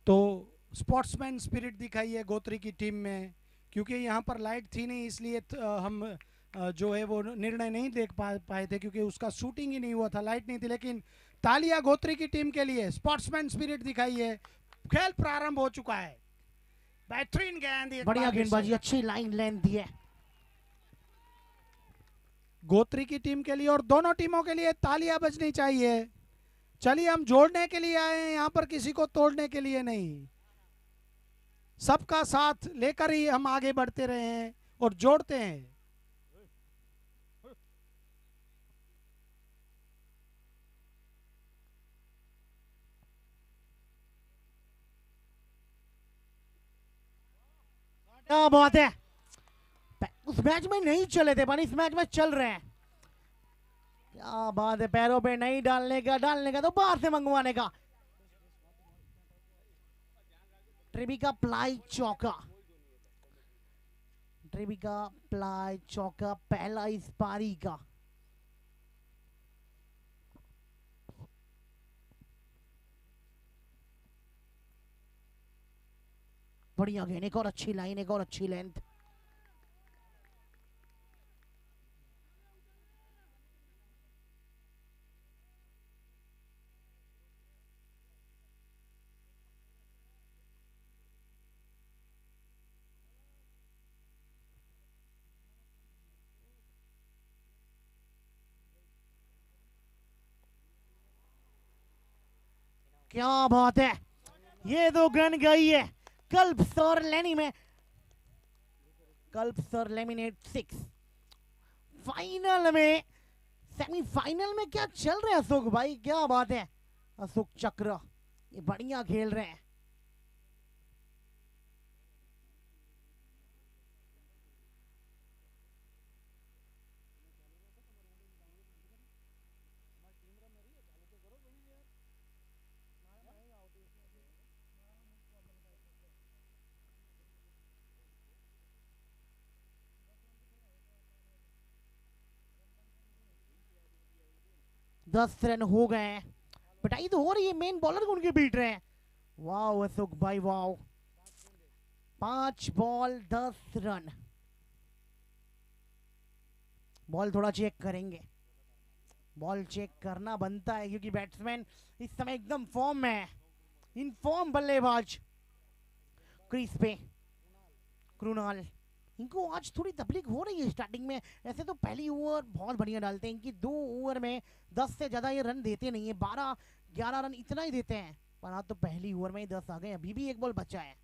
तो sportsman spirit दिखाई है गोत्री की टीम में, क्योंकि यहाँ पर लाइट थी नहीं, इसलिए हम जो है वो निर्णय नहीं देख पाए थे, क्योंकि उसका शूटिंग ही नहीं हुआ था, लाइट नहीं थी। लेकिन तालिया गोत्री की टीम के लिए, स्पोर्ट्समैन स्पिरिट दिखाई है। खेल प्रारंभ हो चुका है। बेहतरीन गेंद, एक बढ़िया बार फिर गेंदबाजी, से अच्छी लाइन लेंथ दी है गोत्री की टीम के लिए, और दोनों टीमों के लिए तालियां बजनी चाहिए। चलिए, हम जोड़ने के लिए आए हैं, यहाँ पर किसी को तोड़ने के लिए नहीं। सबका साथ लेकर ही हम आगे बढ़ते रहे हैं और जोड़ते हैं। क्या बात है, उस मैच में नहीं चले थे पर इस मैच में चल रहे हैं। क्या बात है, पैरों पे नहीं डालने का तो बाहर से मंगवाने का। ट्रेबिका प्लाई चौका, ट्रेबिका प्लाई चौका, पहला इस पारी का। बढ़िया गेंद, एक और अच्छी लाइन, एक और अच्छी लेंथ। क्या बात है, ये तो गन गई है। कल्प सर लेनी में, कल्प सर लेमिनेट 6 फाइनल में, सेमीफाइनल में क्या चल रहे हैं अशोक भाई, क्या बात है। अशोक चक्र ये बढ़िया खेल रहे हैं। दस रन हो गए हैं, पिटाई तो हो रही है, मेन बॉलर को उनके बीट रहे हैं। वाह अशोक भाई वाह, 5 बॉल 10 रन। बॉल थोड़ा चेक करेंगे, बॉल चेक करना बनता है क्योंकि बैट्समैन इस समय एकदम फॉर्म में है। इन फॉर्म बल्लेबाज क्रीज पे कृणाल, इनको आज थोड़ी तकलीफ हो रही है स्टार्टिंग में। ऐसे तो पहली ओवर बहुत बढ़िया डालते हैं, इनकी 2 ओवर में 10 से ज्यादा ये रन देते नहीं है, 12-11 रन इतना ही देते हैं। पर आज तो पहली ओवर में ही 10 आ गए, अभी भी एक बॉल बचा है।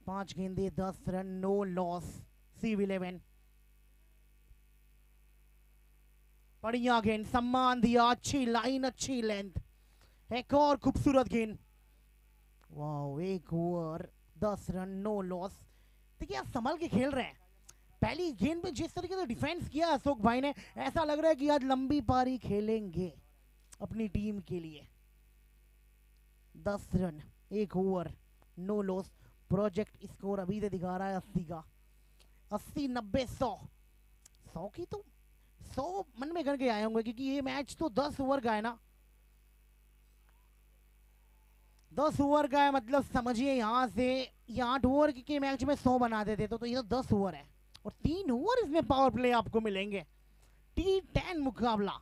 5 गेंदे 10 रन, नो लॉस, CV11। बढ़िया गेंद, सम्मान दिया, अच्छी लाइन, अच्छी लेंथ, एक और खूबसूरत गेंद। वाह, एक ओवर 10 रन, नो लॉस। देखिए आप संभल के खेल रहे हैं। पहली गेंद पे जिस तरीके से डिफेंस किया अशोक भाई ने, ऐसा लग रहा है कि आज लंबी पारी खेलेंगे अपनी टीम के लिए। 10 रन, एक over, no loss. Project score अभी से दिखा रहा है 80 का, 80 90 100, 100 की तो 100 मन में करके आए होंगे क्योंकि ये मैच तो 10 ओवर का है ना। 10 ओवर का है मतलब समझिए यहाँ से ये 8 ओवर के मैच में 100 बना देते तो ये तो 10 ओवर है, और 3 ओवर इसमें पावर प्ले आपको मिलेंगे। T10 मुकाबला,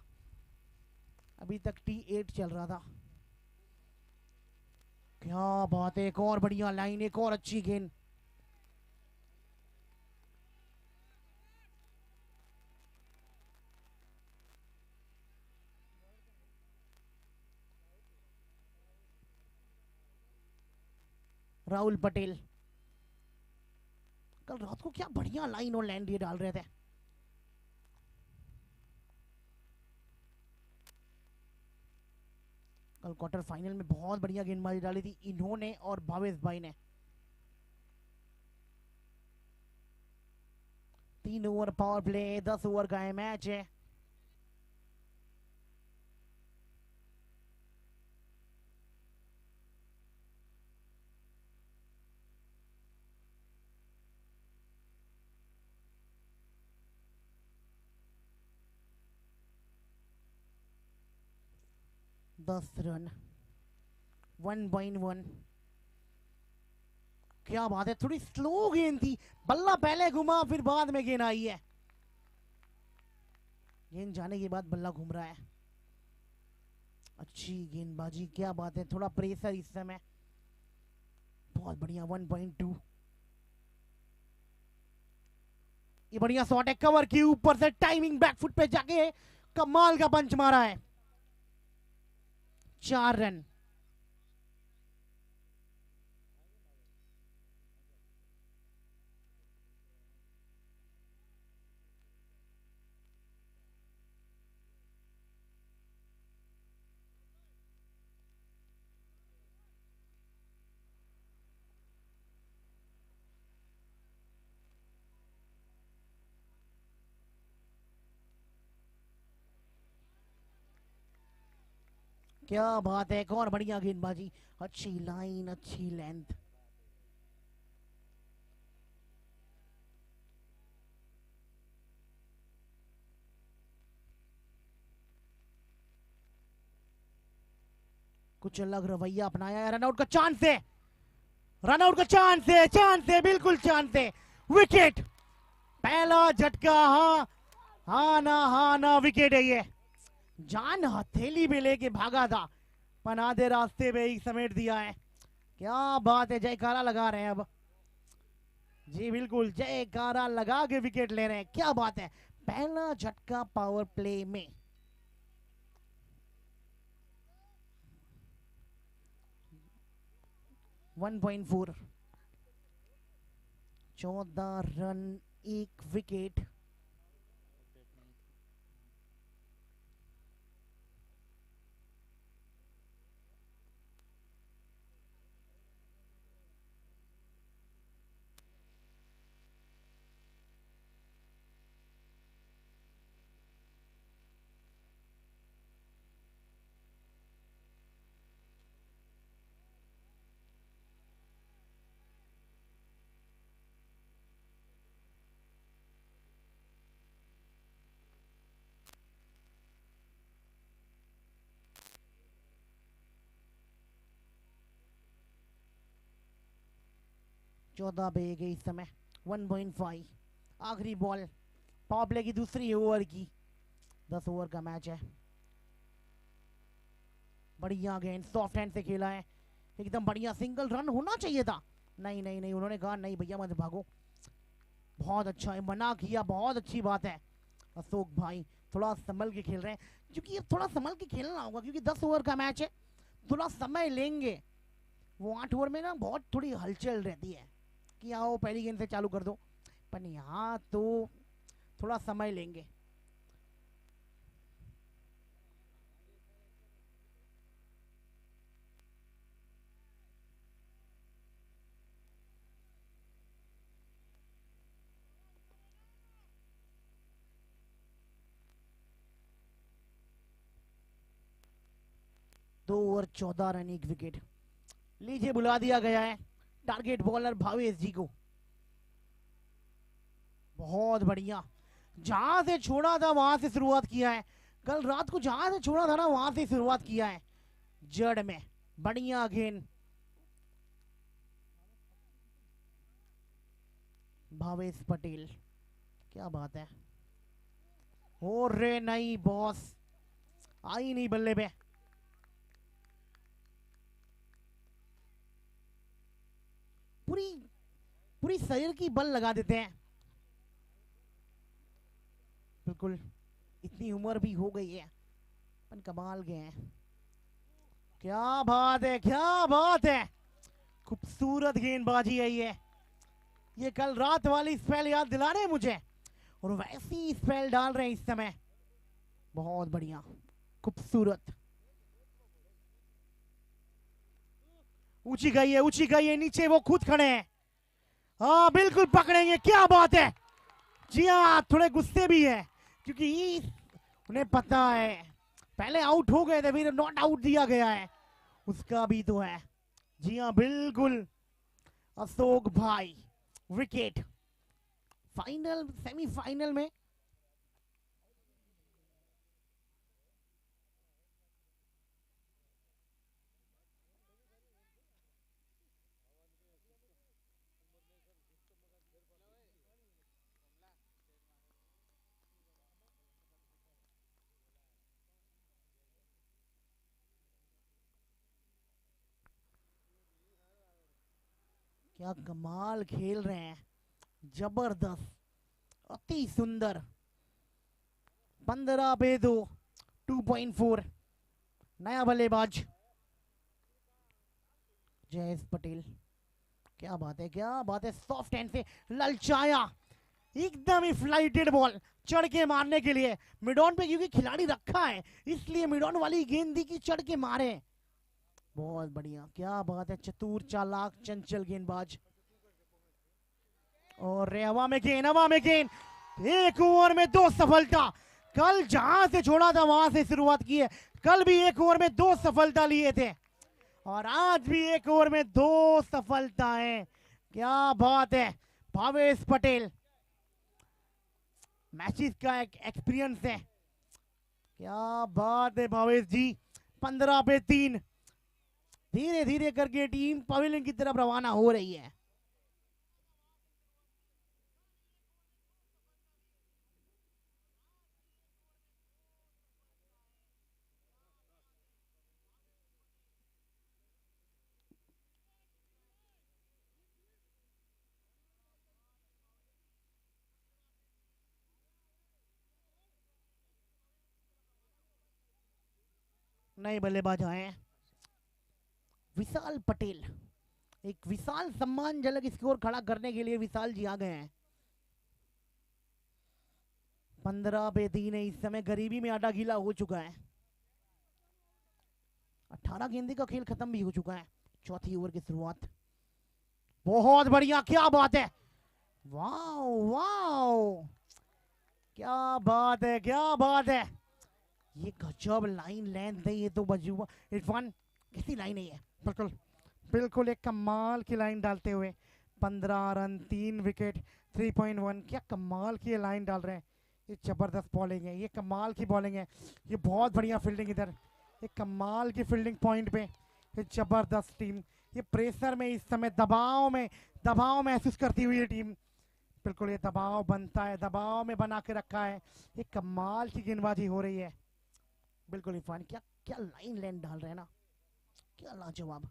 अभी तक T8 चल रहा था। क्या बात है, एक और बढ़िया लाइन, एक और अच्छी गेंद। राहुल पटेल कल रात को क्या बढ़िया लाइन और लैंड ये डाल रहे थे। कल क्वार्टर फाइनल में बहुत बढ़िया गेंदबाजी डाली थी इन्होंने और भावेश भाई ने। 3 ओवर पावर प्ले, 10 ओवर का मैच है। 10 रन, 1.1। क्या बात है, थोड़ी स्लो गेंद थी, बल्ला पहले घुमा फिर बाद में गेंद आई है। गेंद जाने के बाद बल्ला घूम रहा है। अच्छी गेंदबाजी, क्या बात है, थोड़ा प्रेशर इस समय, बहुत बढ़िया। 1.2। ये बढ़िया शॉट है, कवर की ऊपर से टाइमिंग बैकफुट पे जाके कमाल का पंच मारा है। 4 रन। क्या बात है, एक और बढ़िया गेंदबाजी, अच्छी लाइन, अच्छी लेंथ। कुछ अलग रवैया अपनाया है, रनआउट का चांस है, रनआउट का चांस है, चांस है, बिल्कुल चांस है। विकेट, पहला झटका, हाँ ना विकेट है ये। जान हथेली में लेके भागा था, पर आधे रास्ते पे ही समेट दिया है। क्या बात है, जयकारा लगा रहे हैं अब जी, बिल्कुल जयकारा लगा के विकेट ले रहे हैं। क्या बात है, पहला झटका पावर प्ले में। One 1.4, 14 run, 1 wicket. चौदह पे गई इस समय। 1.5, आखिरी बॉल पावर प्ले की दूसरी ओवर की। 10 ओवर का मैच है। बढ़िया गेंद, सॉफ्ट हैंड से खेला है, एकदम बढ़िया। सिंगल रन होना चाहिए था, नहीं नहीं नहीं, उन्होंने कहा नहीं भैया मत भागो। बहुत अच्छा है, मना किया, बहुत अच्छी बात है। अशोक भाई थोड़ा संभल के खेल रहे हैं, क्योंकि अब थोड़ा संभल के खेलना होगा, क्योंकि 10 ओवर का मैच है, थोड़ा समय लेंगे। वो 8 ओवर में ना बहुत थोड़ी हलचल रहती है कि आओ पहली गेंद से चालू कर दो, पर यहाँ तो थोड़ा समय लेंगे। दो ओवर 14 रन, 1 विकेट। लीजिए बुला दिया गया है टारगेट बॉलर भावेश जी को। बहुत बढ़िया, जहां से छोड़ा था वहां से शुरुआत किया है। कल रात को जहां से छोड़ा था ना वहां से शुरुआत किया है, जड़ में। बढ़िया गेंद, भावेश पटेल, क्या बात है। हो रे नहीं बॉस, आई नहीं बल्ले पे। पूरी पूरी शरीर की बल लगा देते हैं, बिल्कुल। इतनी उम्र भी हो गई है, पर कमाल गए हैं। क्या बात है, क्या बात है, खूबसूरत गेंदबाजी है ये कल रात वाली स्पेल याद दिला रहे हैं मुझे, और वैसी स्पेल डाल रहे हैं इस समय। बहुत बढ़िया, खूबसूरत। ऊंची गई है, ऊंची गई है, नीचे वो खुद खड़े हैं। हाँ बिल्कुल पकड़ेंगे, क्या बात है। जी हाँ, थोड़े गुस्से भी है, क्योंकि उन्हें पता है पहले आउट हो गए थे, फिर नॉट आउट दिया गया है, उसका भी तो है। जी हाँ बिल्कुल, अशोक भाई विकेट। फाइनल, सेमीफाइनल में। क्या कमाल खेल रहे हैं, जबरदस्त, अति सुंदर। 15 पे 2, 2.4। नया बल्लेबाज जयेश पटेल, क्या बात है, क्या बात है, सॉफ्ट हैंड से ललचाया, एकदम ही फ्लाइटेड बॉल चढ़ के मारने के लिए मिड ऑन पे, क्योंकि खिलाड़ी रखा है इसलिए मिड ऑन वाली गेंद दी कि चढ़ के मारे। बहुत बढ़िया, क्या बात है, चतुर चालाक चंचल गेंदबाज। और हवा में गेंद, हवा में गेंद, एक ओवर में 2 सफलता। कल जहां से छोड़ा था वहां से शुरुआत की है। कल भी एक ओवर में 2 सफलता लिए थे और आज भी एक ओवर में 2 सफलताएं। क्या बात है, भावेश पटेल, मैचेस का एक एक्सपीरियंस है। क्या बात है भावेश जी। 15 पे 3, धीरे धीरे करके टीम पवेलियन की तरफ रवाना हो रही है। नए बल्लेबाज आए हैं, विशाल पटेल। एक विशाल सम्मानजनक स्कोर खड़ा करने के लिए विशाल जी आ गए हैं। 15 पे 3 है, इस समय गरीबी में आटा गीला हो चुका है। 18 गेंदे का खेल खत्म भी हो चुका है। चौथी ओवर की शुरुआत, बहुत बढ़िया, क्या बात है, वाओ वाओ, क्या बात है, क्या बात है, ये गजब लाइन लेंथ है ये तो। बजुआ इरफान, कैसी लाइन है ये, बिल्कुल बिल्कुल एक कमाल की लाइन डालते हुए 15 रन 3 विकेट 3.1, क्या कमाल की लाइन डाल रहे हैं। ये जबरदस्त बॉलिंग है, ये कमाल की बॉलिंग है, ये बहुत बढ़िया फील्डिंग इधर, ये कमाल की फील्डिंग पॉइंट पे, ये जबरदस्त टीम, ये प्रेशर में इस समय दबाव महसूस करती हुई ये टीम, बिल्कुल ये दबाव बनता है, दबाव में बना के रखा है, ये कमाल की गेंदबाजी हो रही है। बिल्कुल इरफान, क्या क्या लाइन लेंथ डाल रहे हैं ना, क्या लाजवाब।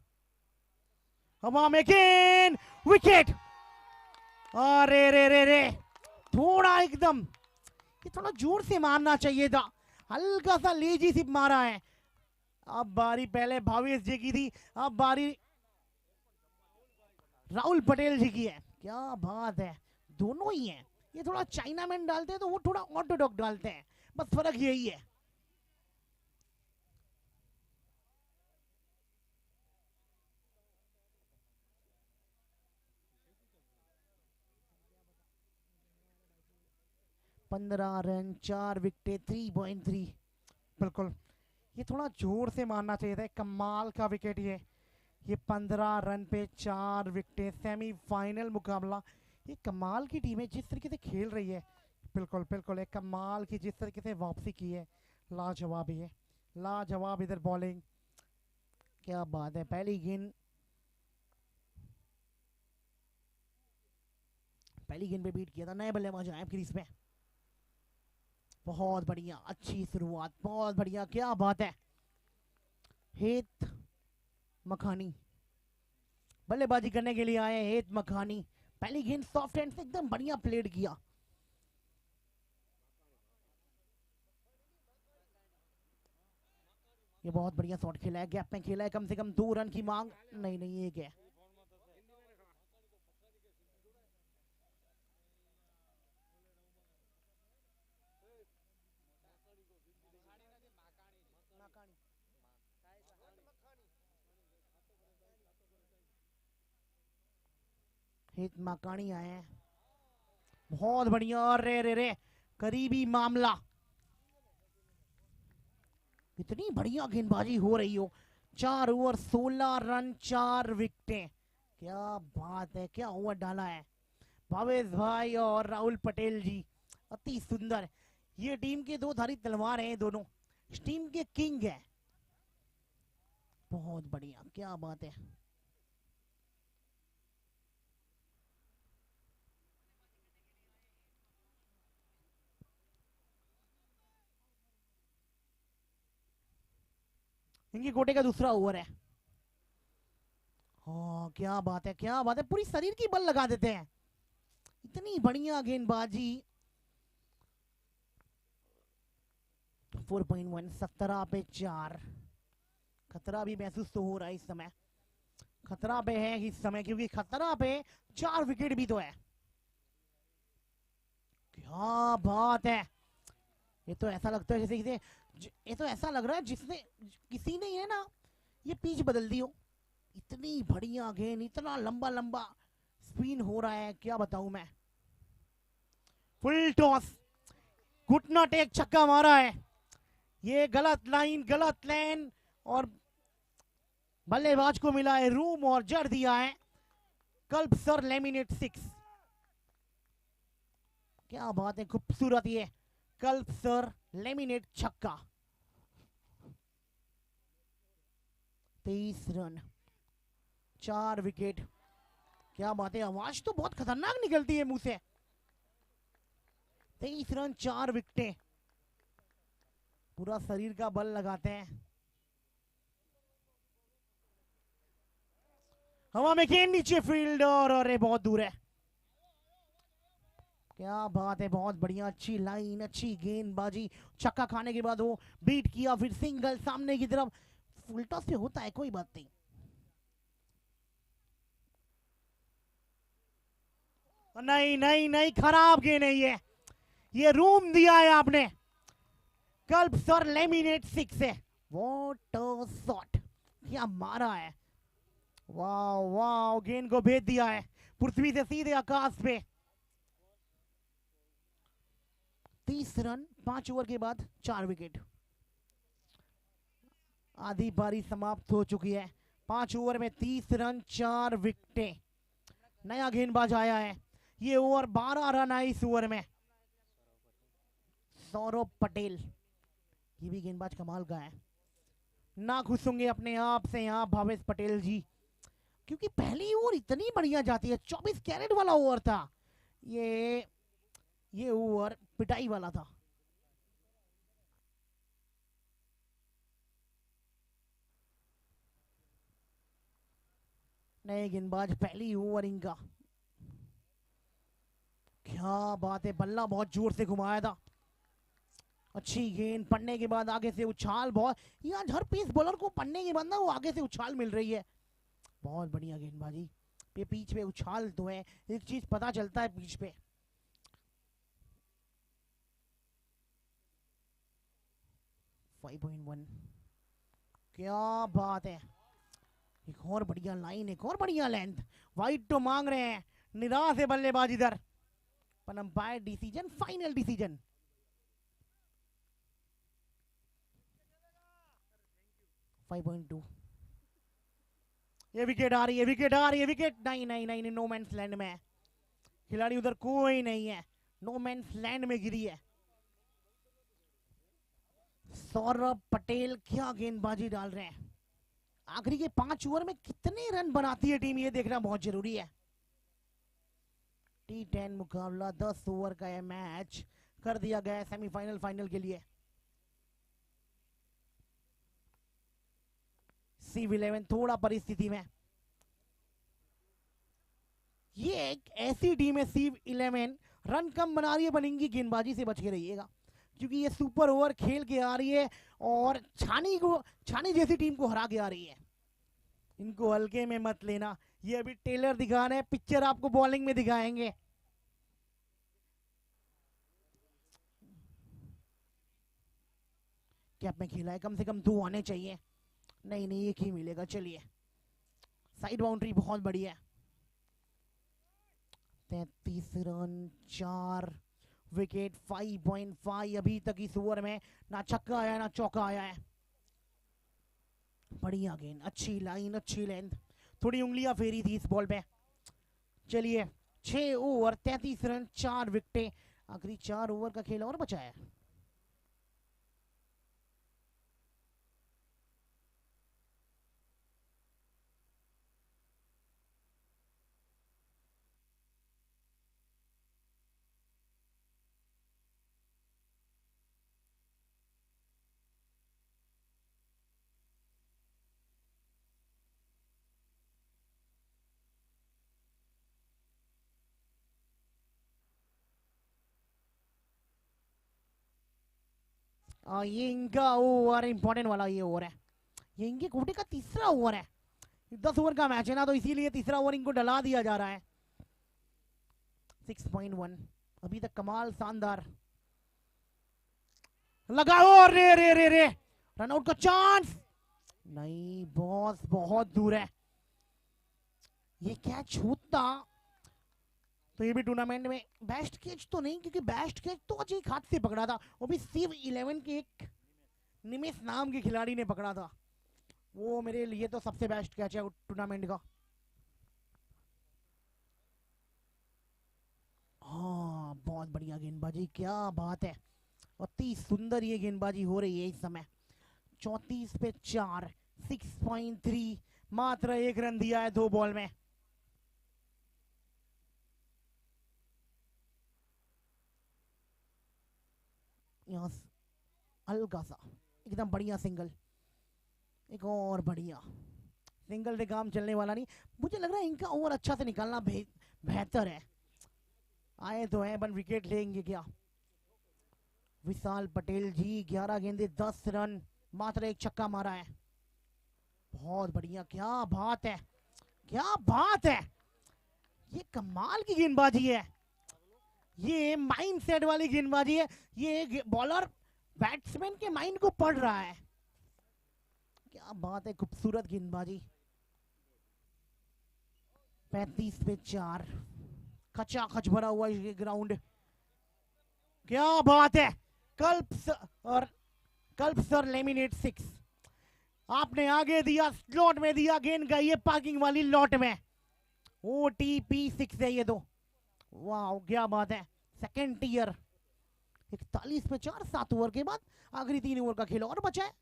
हवा में गेंद, विकेट, अरे रे रे रे, थोड़ा एकदम, ये थोड़ा जोर से मारना चाहिए था, हल्का सा लेजी सिप मारा है। अब बारी पहले भावेश जी की थी, अब बारी राहुल पटेल जी की है। क्या बात है, दोनों ही हैं, ये थोड़ा चाइना मैन डालते हैं तो वो थोड़ा ऑर्थोडॉक्स डालते हैं, बस फर्क यही है। पंद्रह रन 4 विकेट 3.3, बिल्कुल ये थोड़ा जोर से मारना चाहिए था, कमाल का विकेट ये 15 रन पे 4 विकेट, सेमीफाइनल मुकाबला। ये कमाल की टीम है जिस तरीके से खेल रही है, बिल्कुल बिल्कुल एक कमाल की जिस तरीके से वापसी की है, लाजवाब है, लाजवाब इधर बॉलिंग, क्या बात है। पहली गेंद पे बीट किया था, नए बल्लेबाज आए क्रीज पे, बहुत बढ़िया, अच्छी शुरुआत, बहुत बढ़िया, क्या बात है। हेत मखानी बल्लेबाजी करने के लिए आए, हेत मखानी, पहली गेंद सॉफ्ट हैंड से एकदम बढ़िया प्लेड किया। ये बहुत बढ़िया शॉट खेला है, गैप में खेला है, कम से कम 2 रन की मांग, नहीं नहीं एक है। हित मकानी आए हैं, बहुत बढ़िया, रे रे रे, करीबी मामला, इतनी बढ़िया गेंदबाजी हो रही हो। 4 ओवर 16 रन 4 विकेटें, क्या बात है, क्या ओवर डाला है भावेश भाई और राहुल पटेल जी, अति सुंदर। ये टीम के 2 धारी तलवार हैं दोनों, इस टीम के किंग है, बहुत बढ़िया, क्या बात है। इनकी कोटे का दूसरा ओवर है, वाह क्या बात है, क्या बात है, पूरी शरीर की बल लगा देते हैं, इतनी बढ़िया गेंदबाजी। 4.1, 17 पे 4। खतरा भी महसूस तो हो रहा है इस समय, खतरा पे है इस समय, क्योंकि खतरा पे 4 विकेट भी तो है। क्या बात है, ये तो ऐसा लगता है जैसे ये तो ऐसा लग रहा है जिसने किसी ने ये ना ये पिच बदल दी हो। इतनी बढ़िया गेंद, इतना लंबा लंबा स्पिन हो रहा है, क्या बताऊं मैं। फुल टॉस, घुटना टेक छक्का मारा है, ये गलत लाइन गलत लैन, और बल्लेबाज को मिला है रूम और जड़ दिया है कल्प सर लेमिनेट 6। क्या बात है, खूबसूरत ये कल्प सर लेमिनेट छक्का। 23 रन, 4 विकेट। क्या बात है, आवाज तो बहुत खतरनाक निकलती है मुंह से। 23 रन 4 विकेटें, पूरा शरीर का बल लगाते हैं। हवा में गेंद, नीचे फील्डर, अरे बहुत दूर है। क्या बात है, बहुत बढ़िया, अच्छी लाइन, अच्छी गेंदबाजी। छक्का खाने के बाद वो बीट किया, फिर सिंगल सामने की तरफ। फुल टॉस से होता है, कोई बात नहीं। नहीं नहीं नहीं, खराब गेंद है ये रूम दिया है आपने। कल्प सर लेमिनेट 6 है। व्हाट अ शॉट, क्या मारा है, वाह वाह, गेंद को भेज दिया है पृथ्वी से सीधे आकाश पे। 30 रन 5 ओवर के बाद 4 विकेट। आधी पारी समाप्त हो चुकी है। 5 ओवर में 30 रन 4 विकेटें। नया गेंदबाज आया है, ये ओवर 12 रन आए इस ओवर में, सौरभ पटेल। ये भी गेंदबाज कमाल का है। ना खुश होंगे अपने आप से यहाँ भावेश पटेल जी, क्योंकि पहली ओवर इतनी बढ़िया जाती है। 24 कैरेट वाला ओवर था ये ओवर पिटाई वाला था। नए गेंदबाज, पहली ओवरिंग का। क्या बात है, बल्ला बहुत जोर से घुमाया था। अच्छी गेंद पड़ने के बाद आगे से उछाल, बहुत ये आज हर पेस बॉलर को पड़ने के बाद ना वो आगे से उछाल मिल रही है। बहुत बढ़िया गेंदबाजी, पे पीच पे उछाल तो है, एक चीज पता चलता है पीच पे। क्या बात है, एक और बढ़िया लाइन, एक और बढ़िया लेंथ। वाइड तो मांग रहे हैं, निराश है बल्लेबाज इधर, पर अंपायर डिसीजन फाइनल डिसीजन। ये विकेट आ रही है, विकेट आ रही है, विकेट नहीं नहीं नहीं, नो मैंस लैंड में खिलाड़ी उधर कोई नहीं है, नो मैंस लैंड में गिरी है। सौरभ पटेल क्या गेंदबाजी डाल रहे हैं। आखिरी के 5 ओवर में कितने रन बनाती है टीम, ये देखना बहुत जरूरी है। T10 मुकाबला, 10 ओवर का यह मैच कर दिया गया है सेमीफाइनल फाइनल के लिए। C11 थोड़ा परिस्थिति में, ये एक ऐसी टीम है C11 रन कम बना रही है, बनेंगी गेंदबाजी से बच के रहिएगा, क्योंकि ये सुपर ओवर खेल के आ रही है और छानी जैसी टीम को हरा के आ रही है। इनको हल्के में मत लेना, ये अभी टेलर दिखा रहे हैं, पिक्चर आपको बॉलिंग में दिखाएंगे। कैप में खेला है, कम से कम 2 आने चाहिए, नहीं नहीं एक ही मिलेगा। चलिए, साइड बाउंड्री बहुत बढ़िया है। 33 रन 4 विकेट, 5.5 अभी तक इस ओवर में, ना छक्का आया ना चौका आया है। बढ़िया गेंद, अच्छी लाइन, अच्छी लेंथ, थोड़ी उंगलियां फेरी थी इस बॉल पे। चलिए, 6 ओवर 33 रन 4 विकेटें, आखिरी 4 ओवर का खेल और बचा है। ये इनका ओवर इंपॉर्टेंट वाला ये ओवर है, ये इनके कोटे का तीसरा ओवर है। 10 ओवर का मैच है ना, तो इसीलिए तीसरा ओवर इनको डला दिया जा रहा है। 6.1 अभी तक कमाल शानदार लगाओ। रे रे रे रे रनआउट का चांस नहीं, बॉस बहुत दूर है। ये कैच होता तो ये भी टूर्नामेंट में बेस्ट कैच तो नहीं, क्योंकि बेस्ट कैच तो अजय हाथ से पकड़ा था, वो भी सिर्फ 11 के एक निमेश नाम के खिलाड़ी ने पकड़ा था। वो मेरे लिए तो सबसे बेस्ट कैच है टूर्नामेंट का। हाँ बहुत बढ़िया गेंदबाजी, क्या बात है। अति सुंदर ये गेंदबाजी हो रही है इस समय। 34 पे 4, 6.3, मात्र 1 रन दिया है 2 बॉल में। यहाँ हल्का सा एकदम बढ़िया सिंगल, एक और बढ़िया सिंगल से काम चलने वाला नहीं। मुझे लग रहा है इनका ओवर अच्छा से निकालना बेहतर है। आए तो है, 1 विकेट लेंगे क्या? विशाल पटेल जी 11 गेंदे 10 रन, मात्र 1 छक्का मारा है। बहुत बढ़िया, क्या बात है, क्या बात है। ये कमाल की गेंदबाजी है, ये माइंड सेट वाली गेंदबाजी है। ये बॉलर बैट्समैन के माइंड को पढ़ रहा है। क्या बात है, खूबसूरत गेंदबाजी। 35 पे 4, खचाखच भरा हुआ ये ग्राउंड। क्या बात है, कल्प सर लेमिनेट 6। आपने आगे दिया, स्लॉट में दिया गेंद का, ये पार्किंग वाली लॉट में। OTP 6 है ये तो। वाह क्या बात है। Second tier. 41 पे 4, 7 ओवर के बाद आखिरी 3 ओवर का खेल और बचा है।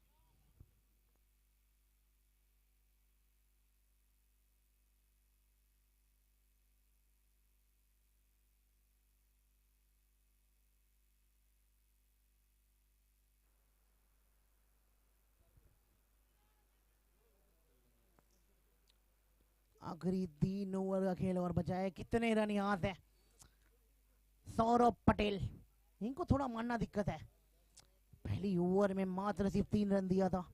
आखिरी 3 ओवर का खेल और बचा है। कितने रन यहाँ से? सौरभ पटेल, इनको थोड़ा मानना दिक्कत है, पहली ओवर में मात्र सिर्फ 3 रन दिया था।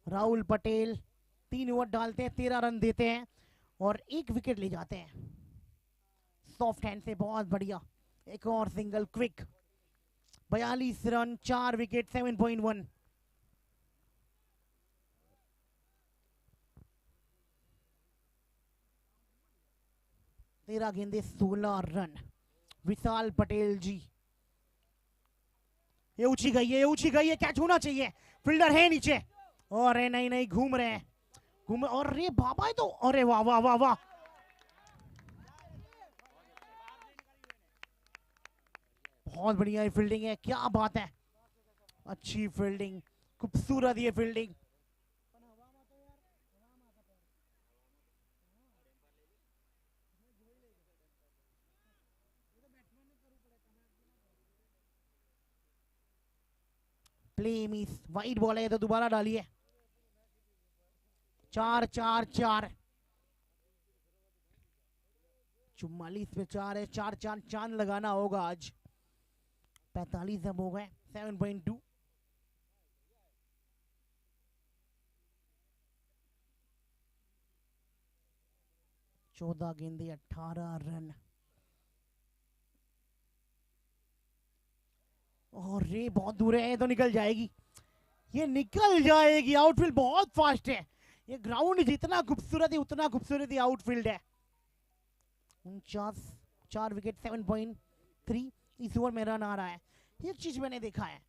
राहुल पटेल 3 ओवर डालते हैं, 13 रन देते हैं और 1 विकेट ले जाते हैं सॉफ्ट हैंड से। बहुत बढ़िया, एक और सिंगल क्विक। 42 run, 4 wicket, 7.1। तेरह गेंदे 16 रन। विशाल पटेल जी, ये ऊंची गई है, ये ऊंची गई है, कैच होना चाहिए, फील्डर है नीचे। और नहीं नहीं, घूम रहे हैं, घूम। और रे बाबा है तो, अरे वाह वाह वाह वाह, बहुत बढ़िया ये फील्डिंग है, क्या बात है। अच्छी फील्डिंग, खूबसूरत ये fielding. Play miss, wide ball है तो दोबारा डालिए। 4-4-4, 44 पे 4 है, 4 चांद लगाना होगा आज। 45 अब हो गए, 7.2। चौदह गेंदे 18 रन। और रे बहुत दूर है, तो निकल जाएगी, ये निकल जाएगी। आउटफील्ड बहुत फास्ट है, ये ग्राउंड जितना खूबसूरत है उतना खूबसूरत ही आउटफील्ड है। 49, 4 विकेट, 7.3। इस ओवर में रन आ रहा है। एक चीज मैंने देखा है,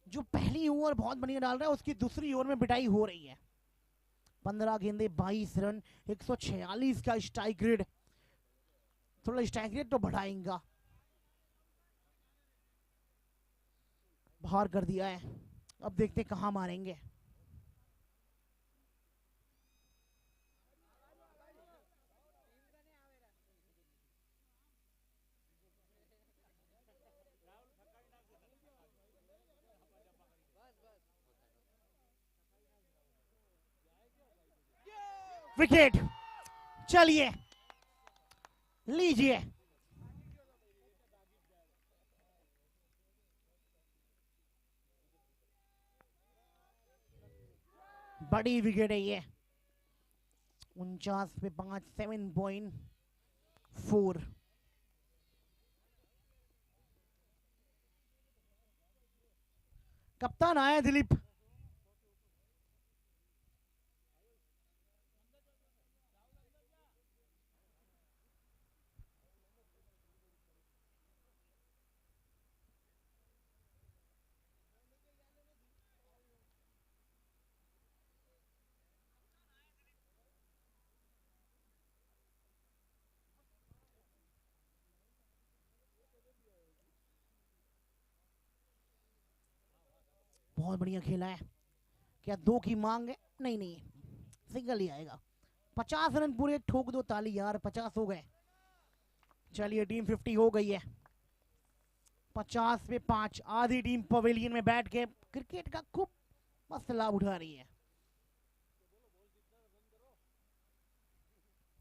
जो पहली ओवर बहुत बढ़िया डाल रहा है उसकी दूसरी ओवर में बिटाई हो रही है। 15 गेंदे 22 रन, 146 का स्ट्राइक रेट। थोड़ा स्ट्राइक रेट तो बढ़ाएगा, बाहर कर दिया है। अब देखते कहां मारेंगे। विकेट, चलिए लीजिए। बड़ी विकेट है ये। 49 पे 5, 7.4। कप्तान आया दिलीप। बहुत बढ़िया खेला है। क्या 2 की मांग है? नहीं नहीं, सिंगल ही आएगा। 50 रन पूरे ठोक दो ताली यार, 50 हो गए। चलिए टीम 50 हो गई है। 50 पे 5। आधी टीम पवेलियन में बैठ के क्रिकेट का खूब मस्त लाभ उठा रही है।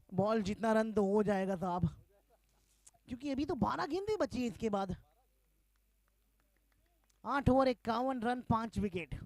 बॉल जितना रन तो हो जाएगा साहब, क्योंकि अभी तो 12 गेंदें बची है इसके बाद। 8 ओवर 51 रन 5 विकेट।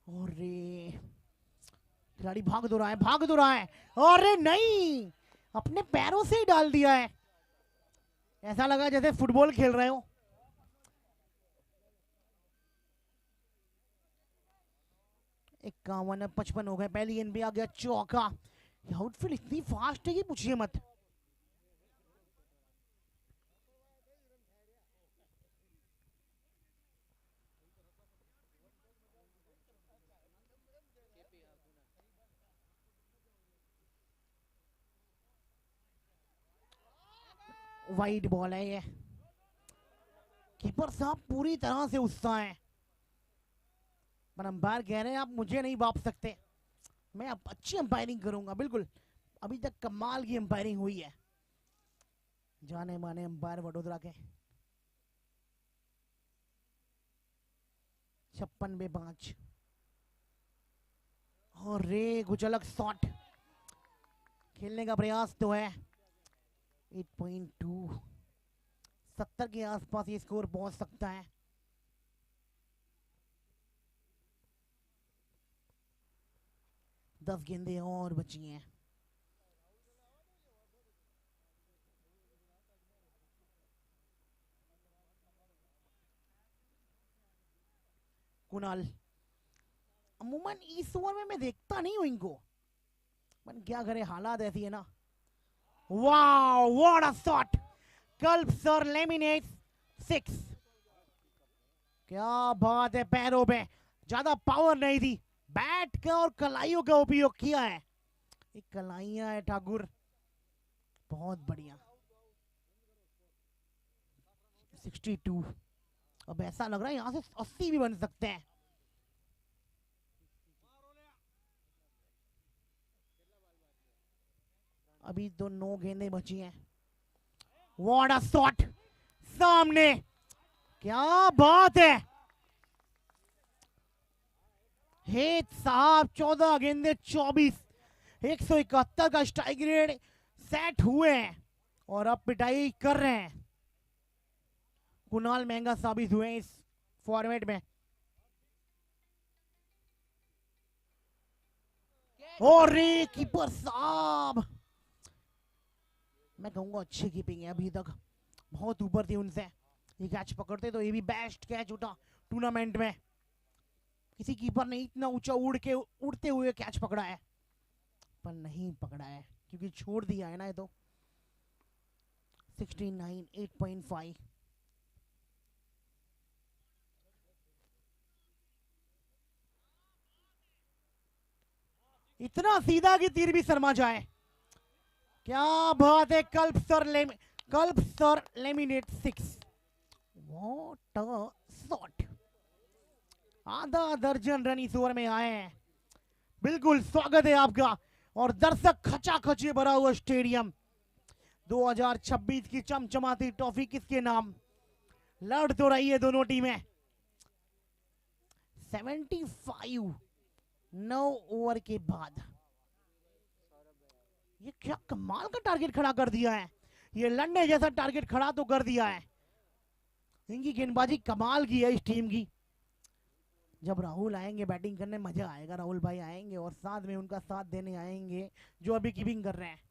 और खिलाड़ी भाग दो रहा है, भाग दो रहा है। अरे नहीं, अपने पैरों से ही डाल दिया है। ऐसा लगा जैसे फुटबॉल खेल रहे हो। इक्यावन 55 हो गए। पहली गेंद भी आ गया चौका। आउटफील्ड इतनी फास्ट है कि पूछिए मत। वाइड बॉल है ये। कीपर साहब पूरी तरह से गुस्सा है, पर अंपायर कह रहे हैं आप मुझे नहीं वाप सकते, मैं अब अच्छी अंपायरिंग करूंगा। बिल्कुल, अभी तक कमाल की अंपायरिंग हुई है। जाने माने अंपायर वडोदरा के। 56 पे 5। और कुछ अलग शॉट खेलने का प्रयास तो है। 8.2। 70 के आसपास ये स्कोर पहुंच सकता है। दस गेंदें और बची हैं। कुणाल, अमूमन इस ओवर में मैं देखता नहीं हूं इनको, पर क्या करे, हालात ऐसी है ना। Wow, what a shot! कल्प सर लेमिनेट्स 6। क्या बात है, पैरों पे ज्यादा पावर नहीं थी, बैट का और कलाइयों का उपयोग किया है। एक कलाइयां है ठाकुर, बहुत बढ़िया। 62। अब ऐसा लग रहा है यहां से 80 भी बन सकते हैं। अभी तो 9 गेंदें बची हैं। What a shot! सामने, क्या बात है। हेत साहब 14 गेंदे 24, 171 का स्ट्राइक रेट सेट हुए हैं और अब पिटाई कर रहे हैं। कुणाल महंगा साबित हुए इस फॉर्मेट में। और कीपर साहब, मैं कहूंगा अच्छी कीपिंग है अभी तक, बहुत ऊपर थी उनसे। ये कैच पकड़ते तो ये भी बेस्ट कैच उठा टूर्नामेंट में। किसी कीपर ने इतना ऊंचा उड़ते हुए कैच पकड़ा है, पर नहीं पकड़ा है क्योंकि छोड़ दिया है ना ये तो। 69, 8.5। इतना सीधा कि तीर भी शर्मा जाए। क्या बात है। कल्प sir laminate 6। What a shot. आधा दर्जन रन इस ओवर में आए हैं। बिल्कुल स्वागत है आपका। और दर्शक खचाखची भरा हुआ स्टेडियम। 2026 की चमचमाती ट्रॉफी किसके नाम। लड़ तो रही है दोनों टीमें। 75 9 ओवर के बाद। ये क्या कमाल का टारगेट खड़ा कर दिया है। ये लड़ने जैसा टारगेट खड़ा तो कर दिया है। इनकी गेंदबाजी कमाल की है इस टीम की। जब राहुल आएंगे बैटिंग करने मजा आएगा। राहुल भाई आएंगे और साथ में उनका साथ देने आएंगे जो अभी कीपिंग कर रहे हैं।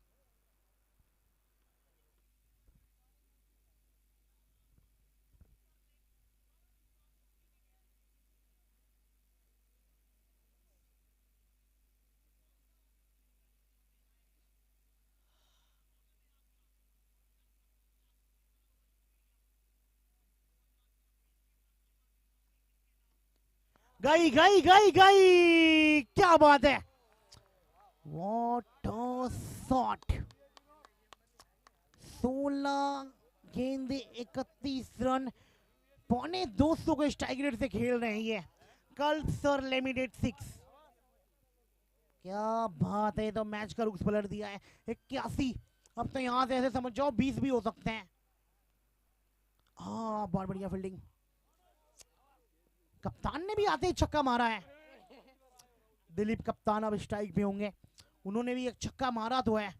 गई गई गई गई। क्या बात है। What a shot. 16 गेंदे 31 रन। पौने 200 के स्ट्राइक रेट से खेल रहे हैं ये कल्प सर लेमिनेट 6। क्या बात है। तो मैच का रुख पलट दिया है। 81। अब तो यहां से ऐसे समझ जाओ 20 भी हो सकते हैं। हाँ बहुत बढ़िया फील्डिंग। कप्तान ने भी आते ही छक्का मारा है। दिलीप कप्तान अब स्ट्राइक पे होंगे। उन्होंने भी एक छक्का मारा तो है।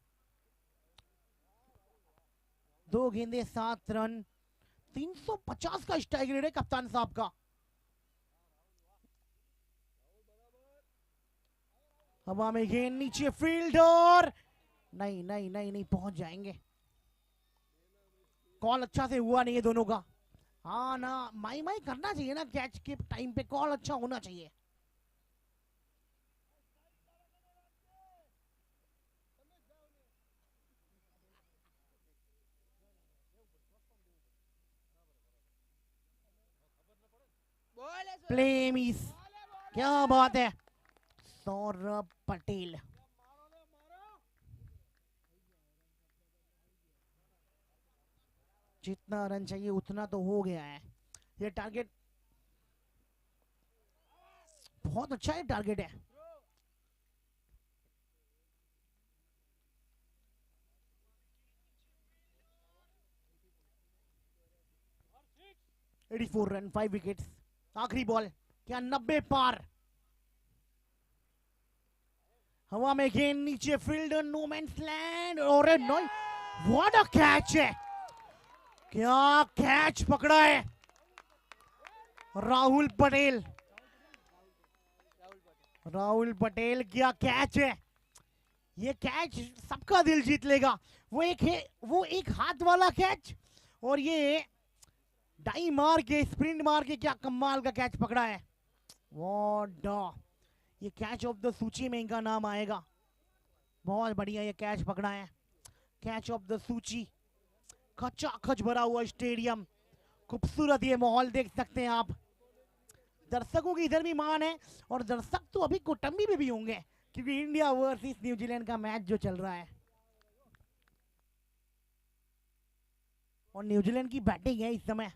2 गेंदे 7 रन। 350 का स्ट्राइक रेट है कप्तान साहब का। हवा में गेंद नीचे फील्डर। नहीं नहीं नहीं नहीं पहुंच जाएंगे। कॉल अच्छा से हुआ नहीं है दोनों का। हाँ ना माई माई करना चाहिए ना कैच के टाइम पे कॉल अच्छा होना चाहिए। Play miss. क्या बात है। सौरभ पटेल। जितना रन चाहिए उतना तो हो गया है। ये टारगेट बहुत अच्छा है। टारगेट है। Eighty 84 run 5 wickets. आखिरी बॉल। क्या 90 पार। हवा में गेंद नीचे फील्डर नो मैंस लैंड और नो। व्हाट अ कैच है। क्या कैच पकड़ा है राहुल पटेल। राहुल पटेल क्या कैच है। ये कैच सबका दिल जीत लेगा। वो एक हाथ वाला कैच और ये डाई मार के स्प्रिंट मार के क्या कमाल का कैच पकड़ा है। व्हाट। ये कैच ऑफ द सूची में इनका नाम आएगा। बहुत बढ़िया ये कैच पकड़ा है। कैच ऑफ द सूची। खचाखच भरा हुआ स्टेडियम। खूबसूरत ये माहौल देख सकते हैं आप। दर्शकों की इधर भी मान है और दर्शक तो अभी कोटम्बी में भी होंगे क्योंकि इंडिया वर्सेस न्यूजीलैंड का मैच जो चल रहा है और न्यूजीलैंड की बैटिंग है इस समय।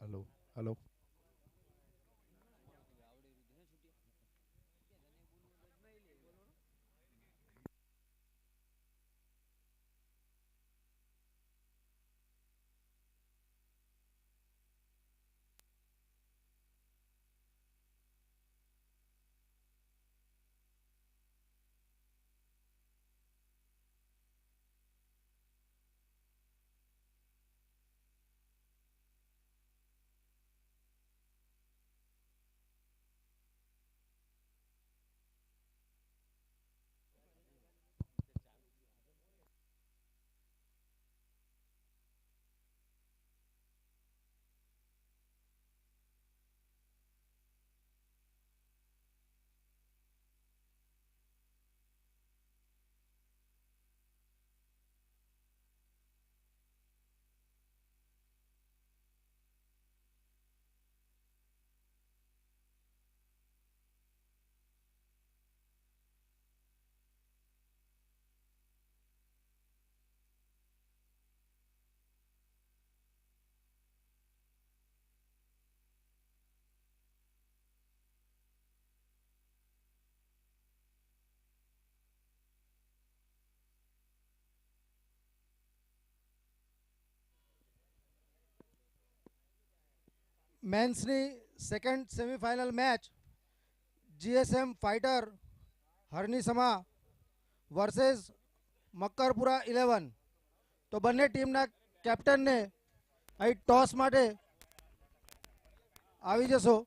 Hello hello. મેન્સની second semifinal match GSM fighter હરનીસમા વર્સેસ મક્કરપુરા 11. તો બંને ટીમના કેપ્ટનને અહીં ટોસ માટે આવી જશો.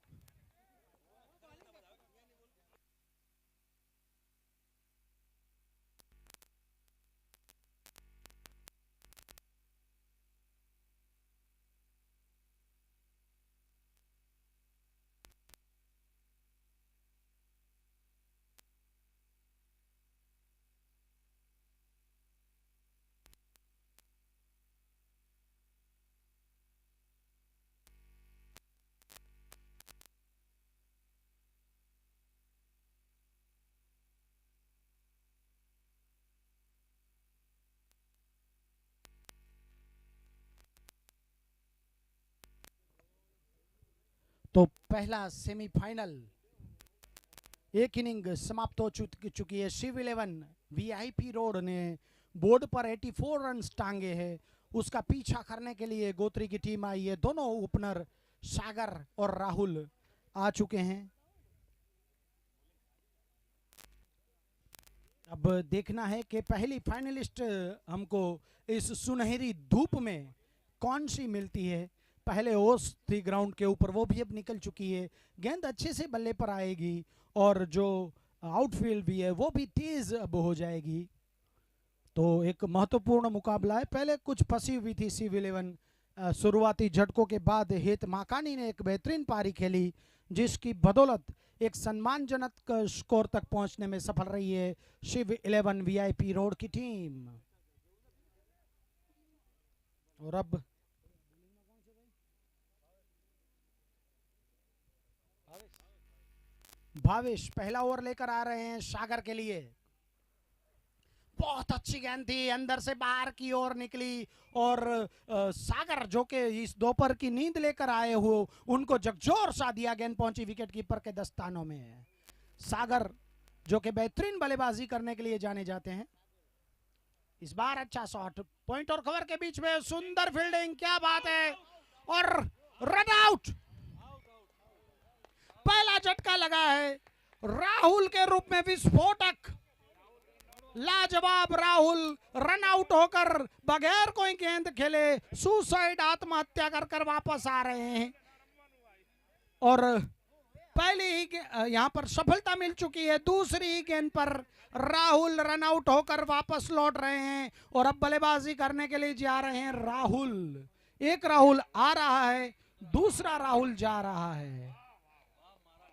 तो पहला सेमीफाइनल एक इनिंग समाप्त हो चुकी है. शिव 11 वीआईपी रोड ने बोर्ड पर 84 रन टांगे हैं. उसका पीछा करने के लिए गोत्री की टीम आई है. दोनों ओपनर सागर और राहुल आ चुके हैं. अब देखना है कि पहली फाइनलिस्ट हमको इस सुनहरी धूप में कौन सी मिलती है. पहले ओस थी ग्राउंड के ऊपर, वो भी अब निकल चुकी है. गेंद अच्छे से बल्ले पर आएगी और जो आउटफील्ड भी है वो भी तेज अब हो जाएगी. तो एक महत्वपूर्ण मुकाबला है. पहले कुछ फंसी हुई थी शिव 11. शुरुआती झटकों के बाद हेत माकानी ने एक बेहतरीन पारी खेली जिसकी बदौलत एक सम्मानजनक स्कोर तक पहुंचने में सफल रही है शिव 11 वीआईपी रोड की टीम. और अब भावेश पहला ओवर लेकर आ रहे हैं सागर के लिए. बहुत अच्छी गेंद थी, अंदर से बाहर की ओर निकली और सागर जो कि इस दोपहर की नींद लेकर आए हो उनको झकझोर सा दिया. गेंद पहुंची विकेट कीपर के दस्तानों में. सागर जो कि बेहतरीन बल्लेबाजी करने के लिए जाने जाते हैं. इस बार अच्छा शॉट पॉइंट और कवर के बीच में सुंदर फील्डिंग, क्या बात है. और रन आउट. पहला झटका लगा है राहुल के रूप में विस्फोटक. लाजवाब राहुल रन आउट होकर बगैर कोई गेंद खेले सुसाइड आत्महत्या कर वापस आ रहे हैं. और पहले ही यहां पर सफलता मिल चुकी है. दूसरी ही गेंद पर राहुल रन आउट होकर वापस लौट रहे हैं और अब बल्लेबाजी करने के लिए जा रहे हैं राहुल. एक राहुल आ रहा है, दूसरा राहुल जा रहा है.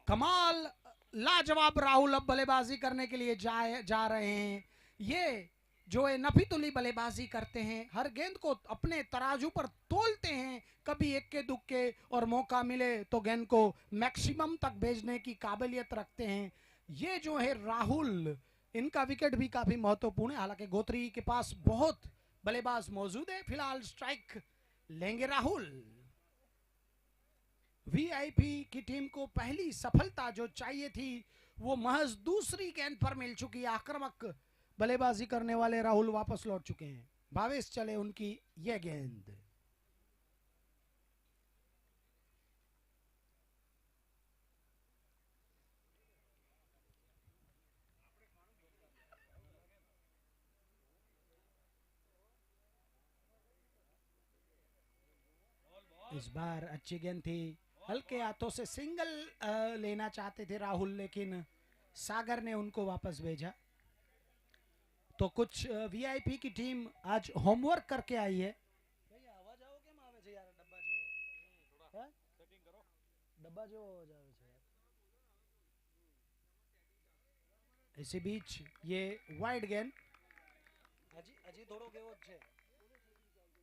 कमाल, लाजवाब राहुल अब बल्लेबाजी करने के लिए जा रहे हैं. ये जो है नफीतुली बल्लेबाजी करते हैं, हर गेंद को अपने तराजू पर तोलते हैं. कभी इक्के दुक्के और मौका मिले तो गेंद को मैक्सिमम तक भेजने की काबिलियत रखते हैं. ये जो है राहुल, इनका विकेट भी काफी महत्वपूर्ण है. हालांकि गोत्री के पास बहुत बल्लेबाज मौजूद है. फिलहाल स्ट्राइक लेंगे राहुल. वीआईपी की टीम को पहली सफलता जो चाहिए थी वो महज दूसरी गेंद पर मिल चुकी है. आक्रामक बल्लेबाजी करने वाले राहुल वापस लौट चुके हैं. भावेश चले उनकी यह गेंद. इस बार अच्छी गेंद थी. हल्के हाथों से सिंगल लेना चाहते थे राहुल, लेकिन सागर ने उनको वापस भेजा. तो कुछ वीआईपी की टीम आज होमवर्क करके आई है. इसी बीच ये वाइड गेंद. हजी थोड़ो केवो छे.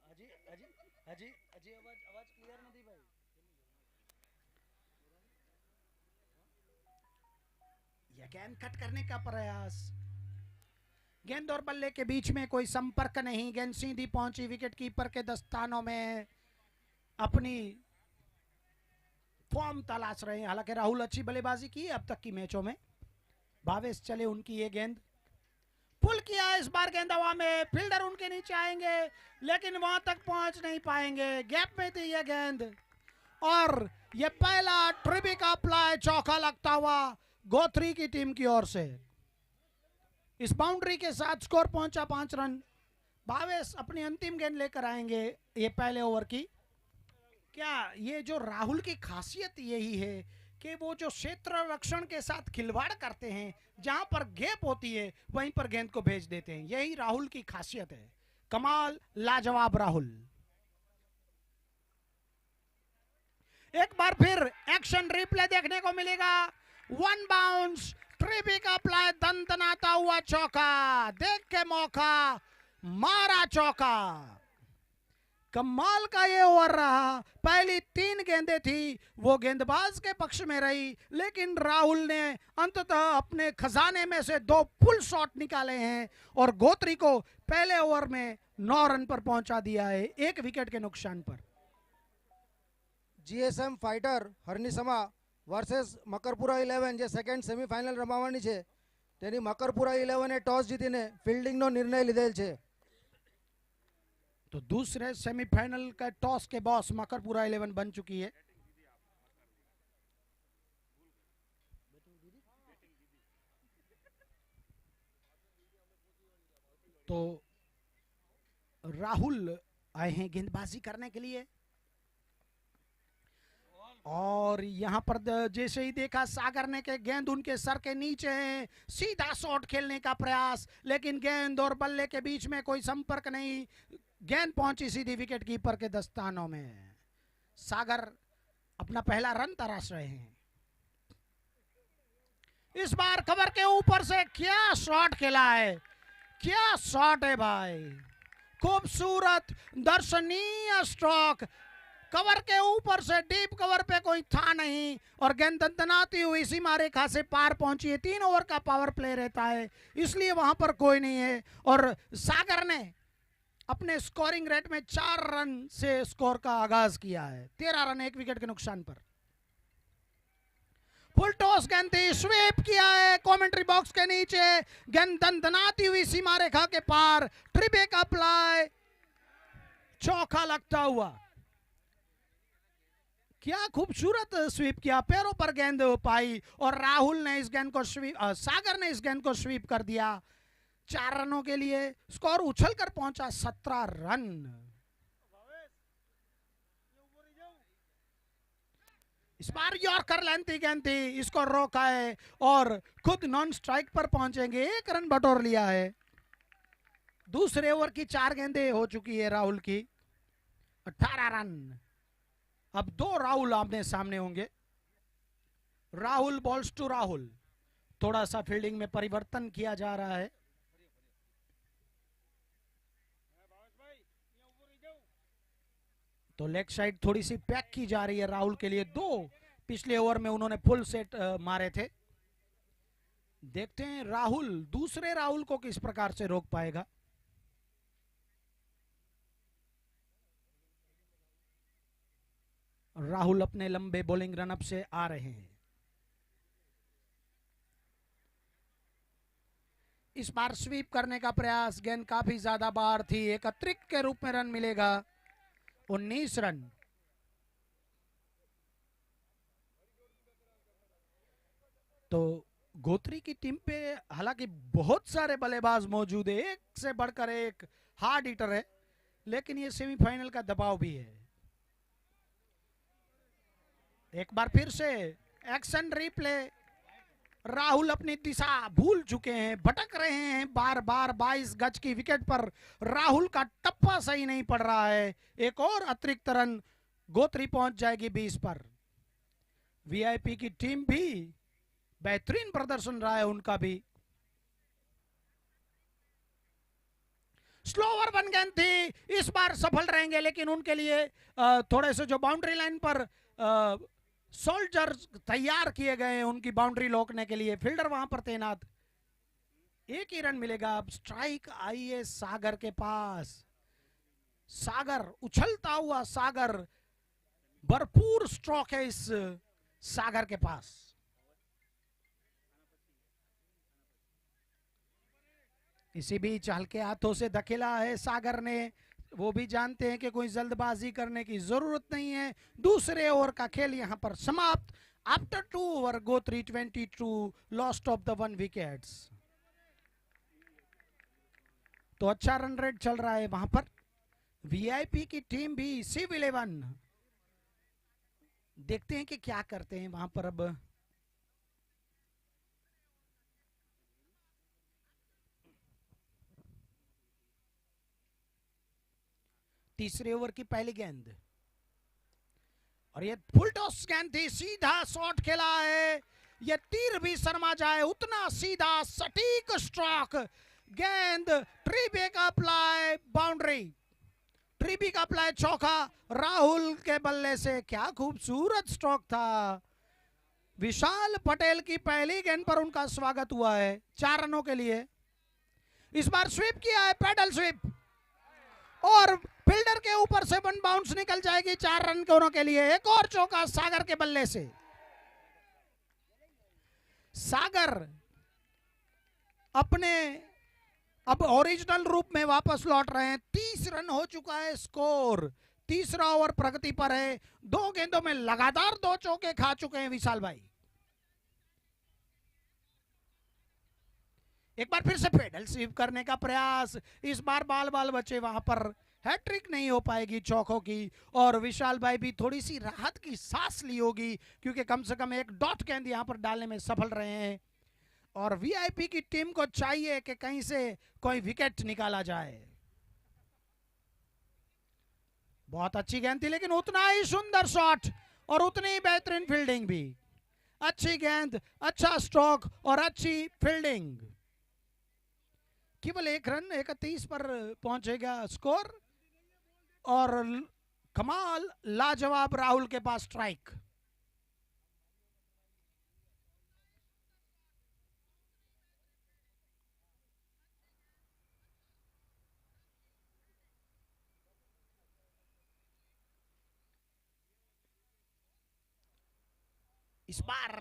हजी आवाज क्लियर नहीं भाई. यह गेंद कट करने का प्रयास. गेंद और बल्ले के बीच में कोई संपर्क नहीं. गेंद सीधी पहुंची विकेट कीपर के दस्तानों में. अपनी फॉर्म तलाश रहे हैं. हालांकि राहुल अच्छी बल्लेबाजी की अब तक की मैचों में. भावेश चले उनकी ये गेंद. पुल किया इस बार गेंद हवा में. फील्डर उनके नीचे आएंगे लेकिन वहां तक पहुंच नहीं पाएंगे. गैप में थी यह गेंद और ये पहला ट्रिपी का प्लाई चौका लगता हुआ गोत्री की टीम की ओर से। इस बाउंड्री के साथ स्कोर पहुंचा 5 रन। भावेश अपनी अंतिम गेंद लेकर आएंगे ये पहले ओवर की। क्या ये जो राहुल की खासियत यही है कि वो जो क्षेत्र रक्षण के साथ खिलवाड़ करते हैं, जहां पर गैप होती है वहीं पर गेंद को भेज देते हैं, यही राहुल की खासियत है। कमाल, लाजवाब राहुल। एक बार फिर एक्शन रिप्ले देखने को मिलेगा। 1 बाउंस, ट्रिपी का प्लाई, दंदनाता हुआ चौका, देख के मौका, मारा चौका। कमाल का ये ओवर रहा। पहली 3 गेंदें थी वो गेंदबाज के पक्ष में रही, लेकिन राहुल ने अंततः अपने खजाने में से 2 फुल शॉट निकाले हैं और गोत्री को पहले ओवर में 9 रन पर पहुंचा दिया है, 1 विकेट के नुकसान पर। જીએસએમ ફાઇટર હરની સમા વર્સેસ મકરપુરા 11 જે સેકન્ડ સેમીફાઇનલ રમાવાની છે તેની મકરપુરા 11એ ટોસ જીતીને ફિલ્ડિંગનો નિર્ણય લીધેલ છે। तो दूसरे सेमीफाइनल का टॉस के बॉस मकरपुरा 11 बन चुकी है। तो राहुल आए हैं गेंदबाजी करने के लिए और यहां पर जैसे ही देखा सागर ने के गेंद उनके सर के नीचे है, सीधा शॉट खेलने का प्रयास, लेकिन गेंद और बल्ले के बीच में कोई संपर्क नहीं, गेंद पहुंची सीधी विकेट कीपर के दस्तानों में। सागर अपना पहला रन तराश रहे हैं। इस बार कवर के ऊपर से क्या शॉट खेला है, क्या शॉट है भाई, खूबसूरत दर्शनीय स्ट्रोक। कवर के ऊपर से डीप कवर पे कोई था नहीं और गेंद दंदनाती हुई सीमा रेखा से पार पहुंची है। 3 ओवर का पावर प्ले रहता है, इसलिए वहां पर कोई नहीं है और सागर ने अपने स्कोरिंग रेट में 4 रन से स्कोर का आगाज किया है। 13 रन 1 विकेट के नुकसान पर। फुल टॉस गेंद थी, स्वीप किया है कमेंट्री बॉक्स के नीचे, गेंद दंदनाती हुई सीमा रेखा के पार, ट्रिपे का प्लाई, चौका लगता हुआ। क्या खूबसूरत स्वीप किया, पैरों पर गेंद पाई और राहुल ने इस गेंद को सागर ने इस गेंद को स्वीप कर दिया। 4 रनों के लिए स्कोर उछल कर पहुंचा 17 रन। इस बार यॉर्कर लेंथी गेंद थी, इसको रोका है और खुद नॉन स्ट्राइक पर पहुंचेंगे। 1 रन बटोर लिया है। दूसरे ओवर की 4 गेंदें हो चुकी है राहुल की, 18 रन। अब 2 राहुल आमने सामने होंगे। Rahul balls to Rahul. थोड़ा सा फील्डिंग में परिवर्तन किया जा रहा है। तो लेग साइड थोड़ी सी पैक की जा रही है राहुल के लिए। 2 पिछले ओवर में उन्होंने फुल सेट मारे थे। देखते हैं राहुल दूसरे राहुल को किस प्रकार से रोक पाएगा। राहुल अपने लंबे बॉलिंग रनअप से आ रहे हैं। इस बार स्वीप करने का प्रयास, गेंद काफी ज्यादा बाहर थी, एक अतिरिक्त के रूप में रन मिलेगा, 19 रन। तो गोत्री की टीम पे हालांकि बहुत सारे बल्लेबाज मौजूद है, एक से बढ़कर एक हार्ड हिटर है, लेकिन ये सेमीफाइनल का दबाव भी है। एक बार फिर से एक्शन रिप्ले। राहुल अपनी दिशा भूल चुके हैं, भटक रहे हैं बार बार। 22 गज की विकेट पर राहुल का टप्पा सही नहीं पड़ रहा है। एक और अतिरिक्त रन, गोत्री पहुंच जाएगी 20 पर। वीआईपी की टीम भी बेहतरीन प्रदर्शन रहा है उनका भी। स्लोवर बन गेंद थी, इस बार सफल रहेंगे, लेकिन उनके लिए थोड़े से जो बाउंड्री लाइन पर सोल्जर तैयार किए गए हैं उनकी बाउंड्री रोकने के लिए, फील्डर वहां पर तैनात। 1 ही रन मिलेगा। अब स्ट्राइक आई है सागर के पास। सागर उछलता हुआ, सागर भरपूर स्ट्रोक है इस सागर के पास। इसी बीच हल्के हाथों से धकेला है सागर ने वो भी जानते हैं कि कोई जल्दबाजी करने की जरूरत नहीं है। दूसरे ओवर का खेल यहां पर समाप्त। After 2 over Gotri 22 lost of the 1 wickets. तो अच्छा रन रेट चल रहा है वहां पर। वीआईपी की टीम भी सिव 11 देखते हैं कि क्या करते हैं वहां पर। अब तीसरे ओवर की पहली गेंद और ये फुल टॉस गेंद थी, सीधा शॉट खेला है। ये तीर भी शर्मा जाए उतना सीधा सटीक स्ट्रोक। गेंद ट्रीबे का अप्लाई, बाउंड्री। ट्रीबी का अप्लाई, चौका राहुल के बल्ले से। क्या खूबसूरत स्ट्रोक था। विशाल पटेल की पहली गेंद पर उनका स्वागत हुआ है 4 रनों के लिए। इस बार स्वीप किया है, पैडल स्वीप, और फील्डर के ऊपर से 1 बाउंस निकल जाएगी 4 रन के लिए। एक और चौका सागर के बल्ले से। सागर अपने अब ओरिजिनल रूप में वापस लौट रहे हैं। 30 रन हो चुका है स्कोर। तीसरा ओवर प्रगति पर है। 2 गेंदों में लगातार 2 चौके खा चुके हैं विशाल भाई। एक बार फिर से पेडल स्वीप करने का प्रयास। इस बार बाल बचे वहां पर। हैट्रिक नहीं हो पाएगी चौकों की, और विशाल भाई भी थोड़ी सी राहत की सांस ली होगी, क्योंकि कम से कम एक डॉट गेंद यहां पर डालने में सफल रहे हैं। और वीआईपी की टीम को चाहिए कि कहीं से कोई विकेट निकाला जाए। बहुत अच्छी गेंद थी, लेकिन उतना ही सुंदर शॉट और उतनी ही बेहतरीन फील्डिंग भी। अच्छी गेंद, अच्छा स्ट्रोक और अच्छी फील्डिंग। केवल 1 रन 31 पर पहुंचेगा स्कोर, और कमाल लाजवाब राहुल के पास स्ट्राइक। इस बार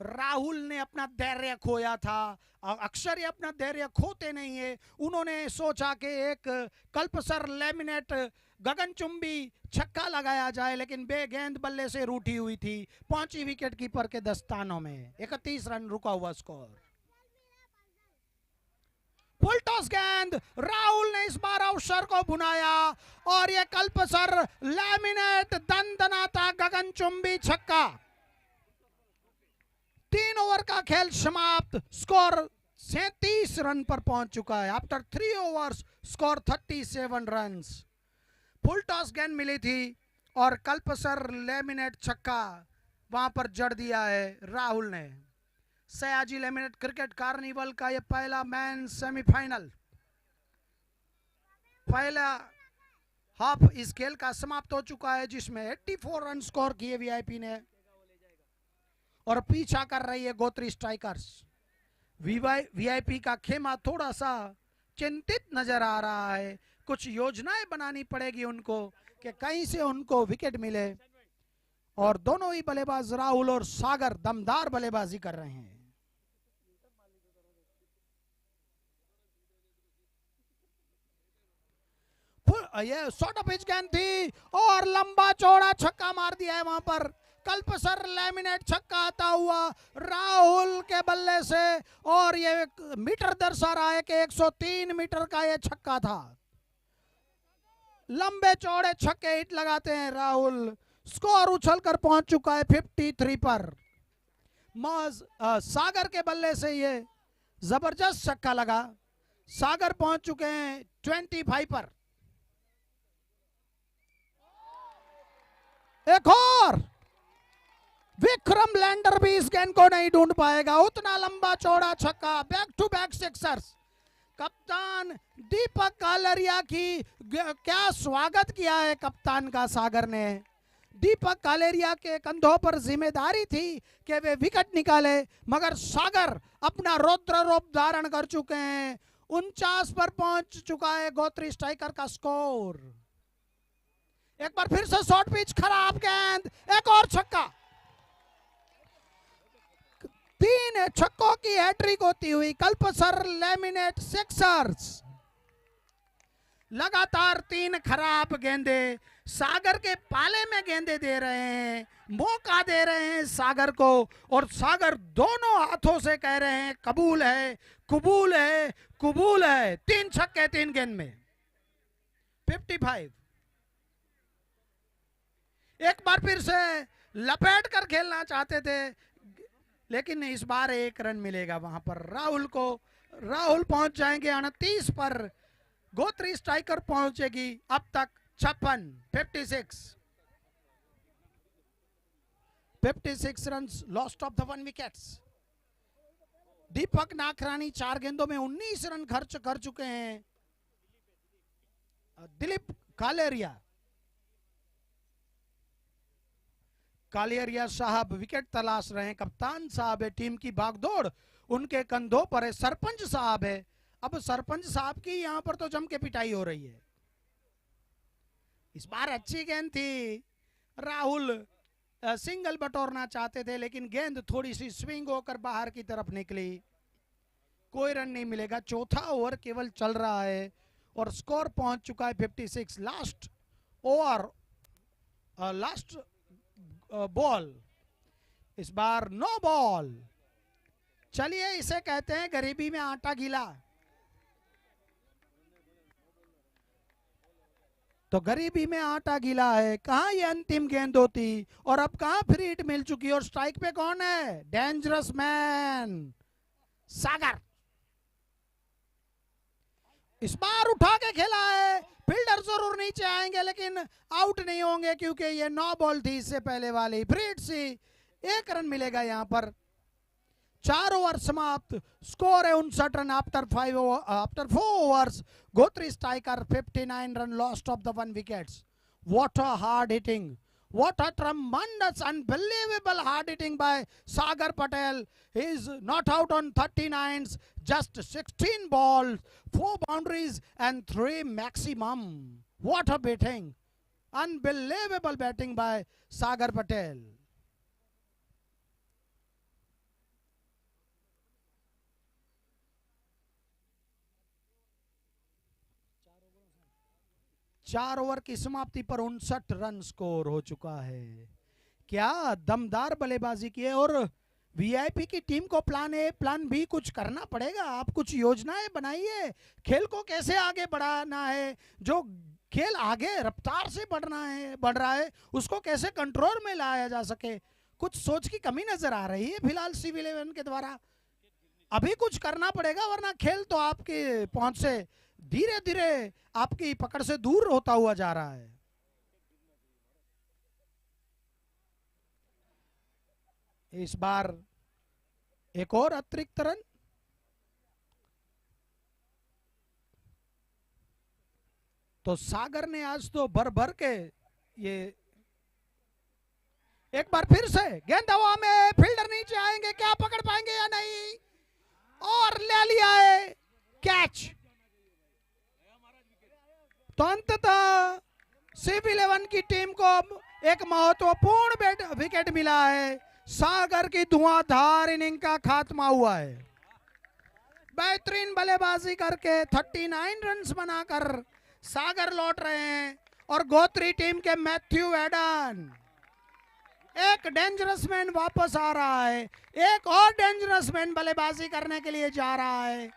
राहुल ने अपना धैर्य खोया था। अक्सर ये अपना धैर्य खोते नहीं है। उन्होंने सोचा कि एक कल्पसर लेमिनेट गगनचुंबी छक्का लगाया जाए, लेकिन गेंद बल्ले से रूठी हुई थी। पहुंची विकेट कीपर के दस्तानों में। 31 रन रुका हुआ स्कोर। फुल टॉस गेंद, राहुल ने इस बार अवसर को भुनाया, और ये कल्पसर लेमिनेट दनदनाता गगनचुंबी छक्का। 3 ओवर का खेल समाप्त। स्कोर 37 रन पर पहुंच चुका है। After 3 overs score 37 runs. Full toss गेंद मिली थी और कल्पसर लेमिनेट छक्का वहां पर जड़ दिया है राहुल ने। सयाजी लेमिनेट क्रिकेट कार्निवल का यह पहला मैन सेमीफाइनल, पहला हाफ इस खेल का समाप्त हो चुका है, जिसमें 84 रन स्कोर किए वीआईपी ने, और पीछा कर रही है गोत्री स्ट्राइकर्स। वीआईपी का खेमा थोड़ा सा चिंतित नजर आ रहा है। कुछ योजनाएं बनानी पड़ेगी उनको कि कहीं से उनको विकेट मिले, और दोनों ही बल्लेबाज राहुल और सागर दमदार बल्लेबाजी कर रहे हैं। ये शॉर्ट पिच गेंद थी और लंबा चौड़ा छक्का मार दिया है वहां पर। कल्पसर लेमिनेट छक्का आता हुआ राहुल के बल्ले से, और ये मीटर दर्शा रहा है कि 103 मीटर का ये छक्का था। लंबे चौड़े छक्के हिट लगाते हैं राहुल। स्कोर उछलकर पहुंच चुका है 53 पर। सागर के बल्ले से ये जबरदस्त छक्का लगा। सागर पहुंच चुके हैं 25 पर। एक और विक्रम लैंडर भी इस गेंद को नहीं ढूंढ पाएगा। उतना लंबा चौड़ा छक्का, बैक टू बैक सिक्सर्स। कप्तान दीपक कालरिया की क्या स्वागत किया है कप्तान का सागर ने। दीपक कालेरिया के कंधों पर जिम्मेदारी थी कि वे विकेट निकाले, मगर सागर अपना रौद्र रूप धारण कर चुके हैं। 49 पर पहुंच चुका है गोत्री स्ट्राइकर का स्कोर। एक बार फिर से शॉर्ट पिच, खराब गेंद, एक और छक्का। 3 छक्कों की हैट्रिक होती हुई कल्पसर लेमिनेट सिक्सर्स लगातार 3 खराब गेंदे सागर के पाले में गेंदे दे रहे हैं, मौका दे रहे हैं सागर को, और सागर दोनों हाथों से कह रहे हैं कबूल है, कबूल है, कबूल है। 3 छक्के 3 गेंद में 55। एक बार फिर से लपेट कर खेलना चाहते थे, लेकिन इस बार 1 रन मिलेगा वहां पर राहुल को। राहुल पहुंच जाएंगे 29 पर, गोत्री स्ट्राइकर पहुंचेगी अब तक 56 runs lost of the 1 wickets. Deepak Nakhrani 4 गेंदों में 19 रन खर्च कर चुके हैं। दिलीप कालेरिया साहब विकेट तलाश रहे हैं। कप्तान साहब है, टीम की भागदौड़ उनके कंधों पर है। सरपंच साहब है, अब सरपंच साहब की यहां पर तो जम के पिटाई हो रही है। इस बार अच्छी गेंद थी, राहुल सिंगल बटोरना चाहते थे, लेकिन गेंद थोड़ी सी स्विंग होकर बाहर की तरफ निकली। कोई रन नहीं मिलेगा, चौथा ओवर केवल चल रहा है और स्कोर पहुंच चुका है 56। लास्ट ओवर, लास्ट बॉल, इस बार नो बॉल। चलिए इसे कहते हैं गरीबी में आटा गीला। तो गरीबी में आटा गीला है। कहां ये अंतिम गेंद होती और अब कहां फ्री हिट मिल चुकी, और स्ट्राइक पे कौन है? डेंजरस मैन सागर। इस बार उठा के खेला है, फील्डर जरूर नीचे आएंगे लेकिन आउट नहीं होंगे क्योंकि ये 9 बॉल थी इससे पहले वाली। फ्री हिट सी 1 रन मिलेगा यहां पर। 4 ओवर समाप्त, स्कोर है 59 रन आफ्टर 4 overs। गोत्री striker 59 run lost of the 1 wickets. What a hard hitting, what a tremendous, unbelievable hard hitting by Sagar Patel. He is not out on 39s, just 16 balls, 4 boundaries and 3 maximum. What a batting, unbelievable batting by Sagar Patel. चार over की समाप्ति पर 59 run score हो चुका है। क्या दमदार बल्लेबाजी की है, और वीआईपी की टीम को प्लान ए प्लान बी कुछ करना पड़ेगा। आप कुछ योजनाएं बनाइए, खेल को कैसे आगे बढ़ाना है, जो खेल आगे रफ्तार से बढ़ रहा है उसको कैसे कंट्रोल में लाया जा सके। कुछ सोच की कमी नजर आ रही है फिलहाल सिविल 11 के द्वारा। अभी कुछ करना पड़ेगा, वरना खेल तो आपके पहुंच से धीरे धीरे आपकी पकड़ से दूर होता हुआ जा रहा है। इस बार एक और अतिरिक्त रन, तो सागर ने आज तो भर भर के ये एक बार फिर से गेंद हवा में, फील्डर नीचे आएंगे, क्या पकड़ पाएंगे या नहीं, और ले लिया है कैच। तो अंततः सिविल 11 की टीम को एक महत्वपूर्ण विकेट मिला है। सागर की धुआंधार इनिंग का खात्मा हुआ है। बेहतरीन बल्लेबाजी करके 39 रन्स बनाकर सागर लौट रहे हैं, और गोत्री टीम के मैथ्यू एडन, एक डेंजरस मैन वापस आ रहा है, एक और डेंजरस मैन बल्लेबाजी करने के लिए जा रहा है।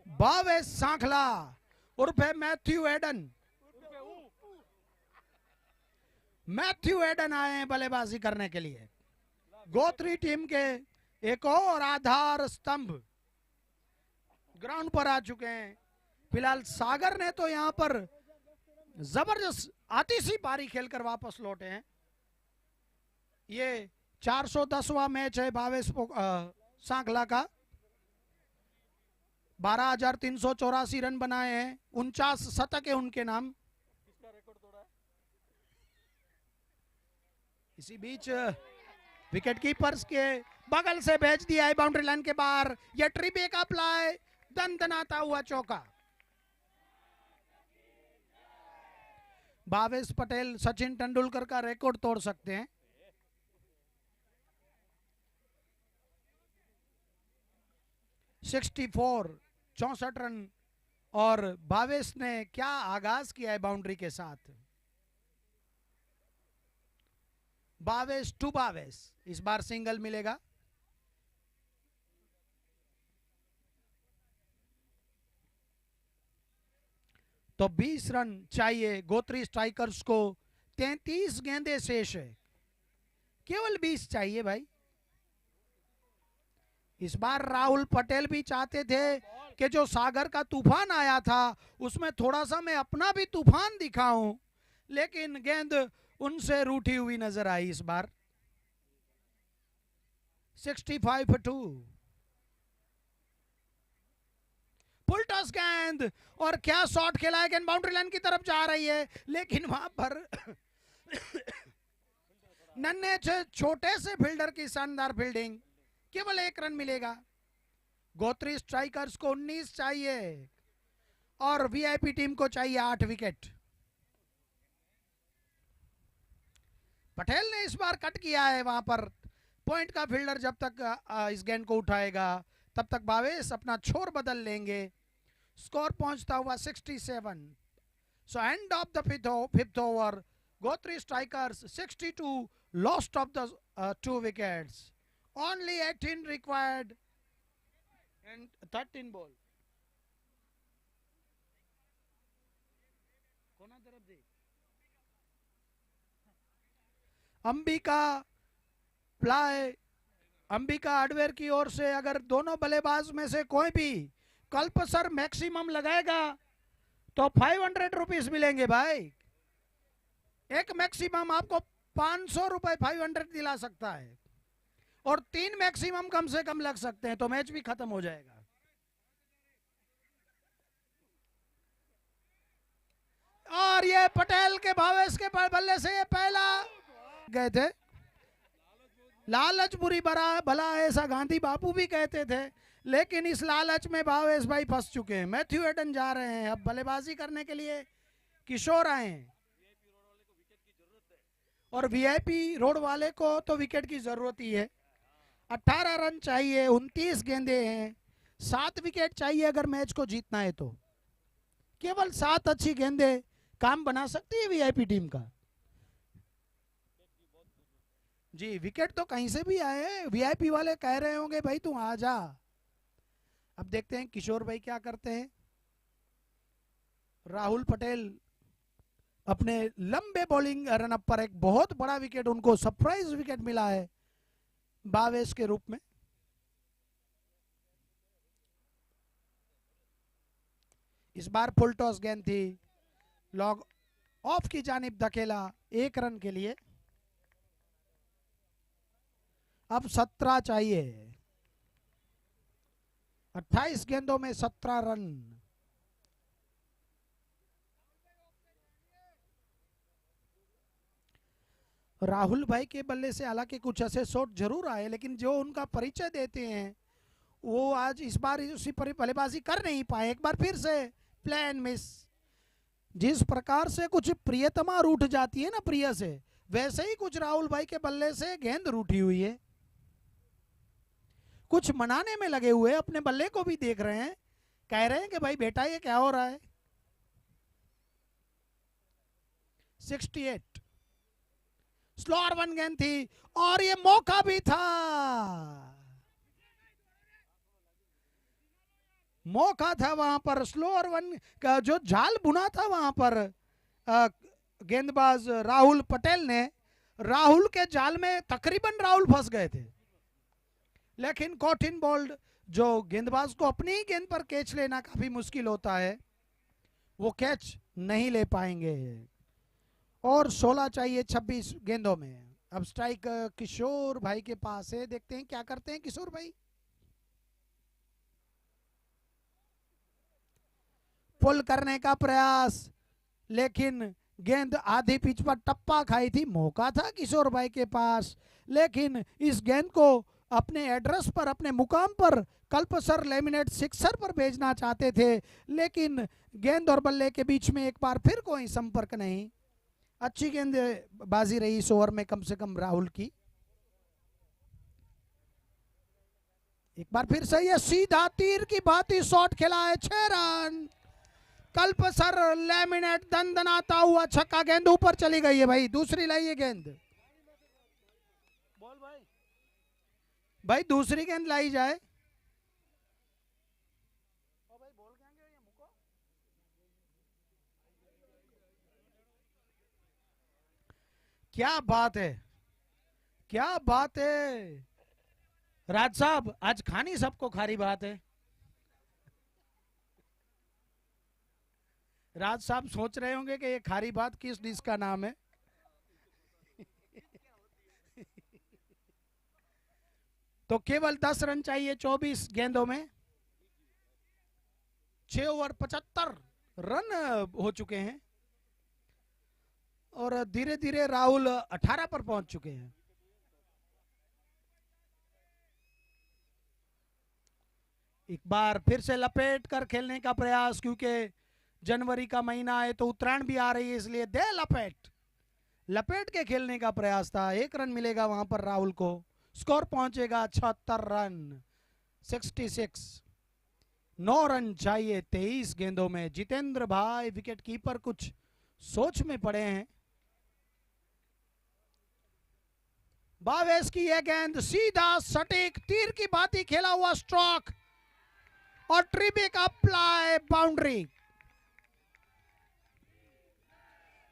भावेश सांखला उर्फ मैथ्यू एडन, मैथ्यू एडन आए हैं बल्लेबाजी करने के लिए। गोत्री टीम के एक और आधार स्तंभ ग्राउंड पर आ चुके हैं। फिलहाल सागर ने तो यहां पर जबरदस्त आतिशी पारी खेलकर वापस लौटे हैं। ये 410वां मैच है भावेश सांखला का। 12,384 रन बनाए हैं, 49 शतक है उनके नाम। इसी बीच विकेट कीपर्स के बगल से भेज दिया है बाउंड्री लाइन के बाहर। यह ट्रिप एक अप्लाई, दनदनाता हुआ चौका। भावेश पटेल सचिन तेंदुलकर का रिकॉर्ड तोड़ सकते हैं। 64 64 रन। और भावेश ने क्या आगाज किया है बाउंड्री के साथ। भावेश टू भावेश, इस बार सिंगल मिलेगा। तो 20 रन चाहिए गोत्री स्ट्राइकर्स को। 33 गेंदें शेष है, केवल 20 चाहिए भाई। इस बार राहुल पटेल भी चाहते थे कि जो सागर का तूफान आया था उसमें थोड़ा सा मैं अपना भी तूफान दिखाऊं, लेकिन गेंद उनसे रूठी हुई नजर आई इस बार। 65 for 2। फुल टॉस गेंद, और क्या शॉट खेला है। गेंद बाउंड्री लाइन की तरफ जा रही है, लेकिन वहां पर नन्हे छोटे से फील्डर की शानदार फील्डिंग। केवल 1 रन मिलेगा। गोत्री स्ट्राइकर्स को 19 चाहिए और वीआईपी टीम को चाहिए 8 विकेट। पटेल ने इस बार कट किया है वहां पर। पॉइंट का फील्डर जब तक इस गेंद को उठाएगा तब तक भावेश अपना छोर बदल लेंगे। स्कोर पहुंचता हुआ 67। So end of the fifth over, Gotri strikers 62, lost of the 2 wickets, only 18 required and 13 ball। कोना तरफ दे। अंबिका प्लाई, अंबिका हार्डवेयर की ओर से अगर दोनों बल्लेबाज में से कोई भी कल्पसर मैक्सिमम लगाएगा तो 500 रुपीस मिलेंगे भाई। एक मैक्सिमम आपको 500 रुपए 500 दिला सकता है, और 3 मैक्सिमम कम से कम लग सकते हैं, तो मैच भी खत्म हो जाएगा। और ये पटेल के भावेश के बल्ले से ये पहला गए थे। लालच बुरी भला ऐसा गांधी बापू भी कहते थे, लेकिन इस लालच में भावेश भाई फंस चुके हैं। मैथ्यू एडन जा रहे हैं अब बल्लेबाजी करने के लिए। किशोर आए हैं, और वीआईपी रोड वाले को तो विकेट की जरूरत ही है। 18 रन चाहिए, 29 गेंदे हैं, 7 विकेट चाहिए अगर मैच को जीतना है तो। केवल 7 अच्छी गेंदे काम बना सकती है वीआईपी टीम का। जी विकेट तो कहीं से भी आए हैं, वीआईपी वाले कह रहे होंगे भाई तू आ जा। अब देखते हैं किशोर भाई क्या करते हैं। राहुल पटेल अपने लंबे बॉलिंग रनअप पर एक बहुत बड़ा विकेट, उनको सरप्राइज विकेट मिला है भावेश के रूप में। इस बार फुल टॉस गेंद थी, लॉग ऑफ की जानिब धकेला 1 रन के लिए। अब 17 चाहिए, 28 गेंदों में 17 रन। राहुल भाई के बल्ले से हालांकि कुछ ऐसे शॉट जरूर आए, लेकिन जो उनका परिचय देते हैं वो आज इस बार उसी पर बल्लेबाजी कर नहीं पाए। एक बार फिर से प्लान मिस। जिस प्रकार से कुछ प्रियतमा रूठ जाती है ना प्रिय से, वैसे ही कुछ राहुल भाई के बल्ले से गेंद रूठी हुई है। कुछ मनाने में लगे हुए, अपने बल्ले को भी देख रहे हैं, कह रहे हैं कि भाई बेटा ये क्या हो रहा है। 68 स्लोअर 1 गेंद थी, और ये मौका भी था, मौका था वहां पर। स्लोअर 1 का जो जाल बुना था वहां पर गेंदबाज राहुल पटेल ने, राहुल के जाल में तकरीबन राहुल फंस गए थे, लेकिन कॉटिन बोल्ड जो गेंदबाज को अपनी ही गेंद पर कैच लेना काफी मुश्किल होता है, वो कैच नहीं ले पाएंगे। और 16 चाहिए 26 गेंदों में। अब स्ट्राइक किशोर भाई के पास है, देखते हैं क्या करते हैं किशोर भाई। पुल करने का प्रयास, लेकिन गेंद आधी पिच पर टप्पा खाई थी। मौका था किशोर भाई के पास, लेकिन इस गेंद को अपने एड्रेस पर, अपने मुकाम पर कल्पसर लेमिनेट सिक्सर पर भेजना चाहते थे, लेकिन गेंद और बल्ले के बीच में एक बार फिर कोई संपर्क नहीं। अच्छी गेंदबाजी रही इस ओवर में कम से कम राहुल की। एक बार फिर से ये सीधा तीर की भांति शॉट खेला है, 6 रन। कल्प सर लैमिनेट दंदनाता हुआ छक्का, गेंद ऊपर चली गई है भाई, दूसरी लाइए गेंद। बोल भाई दूसरी गेंद लाई जाए। क्या बात है, क्या बात है राज साहब, आज खानी सबको खारी बात है। राज साहब सोच रहे होंगे कि ये खारी बात किस डिश का नाम है। तो केवल 10 रन चाहिए 24 गेंदों में, 6 ओवर 75 रन हो चुके हैं और धीरे धीरे राहुल 18 पर पहुंच चुके हैं। एक बार फिर से लपेट कर खेलने का प्रयास, क्योंकि जनवरी का महीना है तो उत्तरायण भी आ रही है, इसलिए दे लपेट के खेलने का प्रयास था। 1 रन मिलेगा वहां पर राहुल को, स्कोर पहुंचेगा 76 रन 66। 9 रन चाहिए 23 गेंदों में। जितेंद्र भाई विकेट कीपर कुछ सोच में पड़े हैं। बावेश की यह गेंद सीधा सटीक तीर की भांति खेला हुआ स्ट्रोक और ट्रिबिक अप्लाई, बाउंड्री।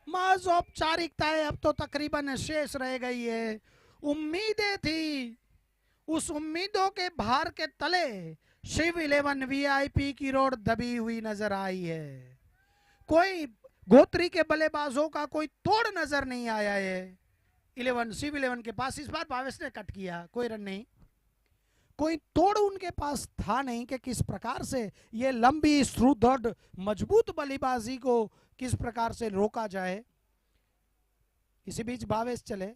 महज औपचारिकताएं अब तो तकरीबन शेष रह गई है। उम्मीदें थी, उस उम्मीदों के भार के तले शिव 11 वीआईपी की रोड दबी हुई नजर आई है। कोई गोत्री के बल्लेबाजों का कोई तोड़ नजर नहीं आया है। शिव 11 के पास इस बार भावेश ने कट किया, कोई रन नहीं, कोई तोड़ उनके पास था नहीं कि किस प्रकार से ये लंबी सुदृढ़ मजबूत बल्लेबाजी को किस प्रकार से रोका जाए। इसी बीच भावेश चले,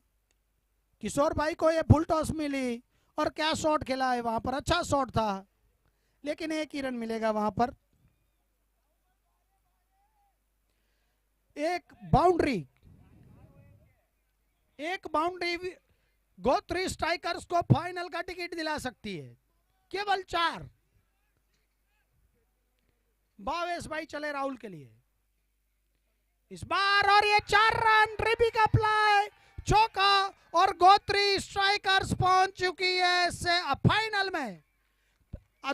किशोर भाई को ये फुल टॉस मिली और क्या शॉट खेला है वहां पर, अच्छा शॉट था, लेकिन 1 ही रन मिलेगा वहां पर। एक बाउंड्री गोत्री स्ट्राइकर्स को फाइनल का टिकट दिला सकती है। केवल 4। भावेश भाई चले राहुल के लिए इस बार, और ये 4 रन, ट्रिबिक अप्लाई, चौका, और गोत्री स्ट्राइकर्स पहुंच चुकी है फाइनल में।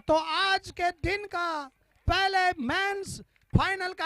तो आज के दिन का पहले मेंस फाइनल का